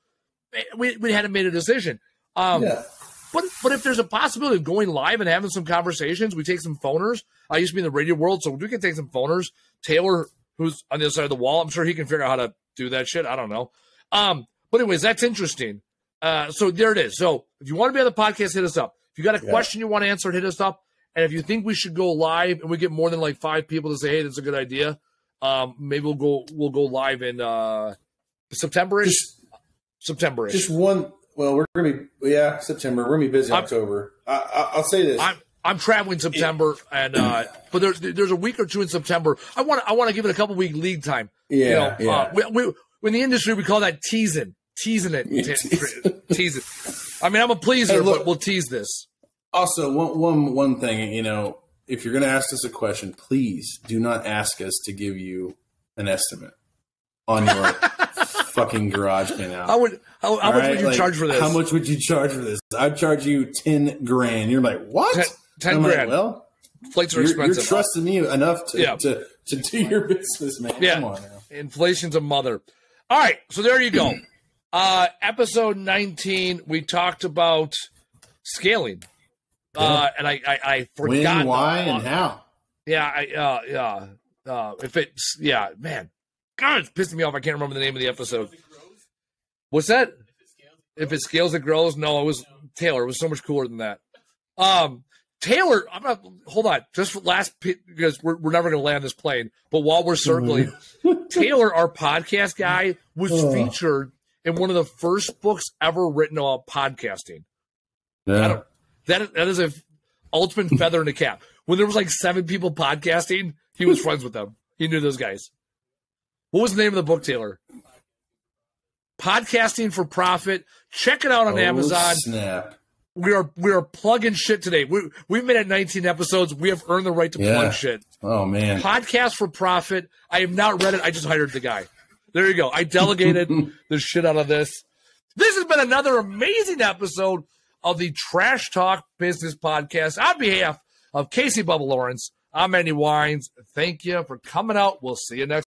we hadn't made a decision. But if there's a possibility of going live and having some conversations, we take some phoners. I used to be in the radio world, so we can take some phoners. Taylor, who's on the other side of the wall, I'm sure he can figure out how to do that shit. I don't know. But anyways, that's interesting. So there it is. So if you want to be on the podcast, hit us up. If you got a question you want answered, hit us up. And if you think we should go live and we get more than like 5 people to say, "Hey, that's a good idea," maybe we'll go live in September-ish. September-ish. Just one. Well, we're going to be, September. We're going to be busy October. I'll say this. I'm traveling September, but there's a week or two in September. I want to give it a couple week lead time. Yeah, we in the industry, we call that teasing it. Tease it. I mean, I'm a pleaser, but we'll tease this. Also, one thing, if you're going to ask us a question, please do not ask us to give you an estimate on your fucking garage paint out. How much would you charge for this? How much would you charge for this? I'd charge you $10,000. You're like, what? 10 grand. Like, well, plates are expensive. You're trusting me enough to do your business, man. Yeah. Come on now. Inflation's a mother. All right, so there you go. Episode 19, we talked about scaling. And I forgot. When, why, and how. Yeah, man. God, it's pissing me off. I can't remember the name of the episode. What's that? If it scales, it grows. No, it was Taylor. It was so much cooler than that. Taylor, hold on. Just for because we're never going to land this plane. But while we're circling, Taylor, our podcast guy, was featured in one of the first books ever written about podcasting. Yeah. That is a ultimate feather in the cap. When there was like 7 people podcasting, he was friends with them. He knew those guys. What was the name of the book, Taylor? Podcasting for Profit. Check it out on Amazon. Snap. We are plugging shit today. We've made it 19 episodes. We have earned the right to plug shit. Oh, man. Podcast for Profit. I have not read it. I just hired the guy. There you go. I delegated the shit out of this. This has been another amazing episode of the Trash Talk Business Podcast. On behalf of Casey Bubba Lawrence, I'm Andy Weins. Thank you for coming out. We'll see you next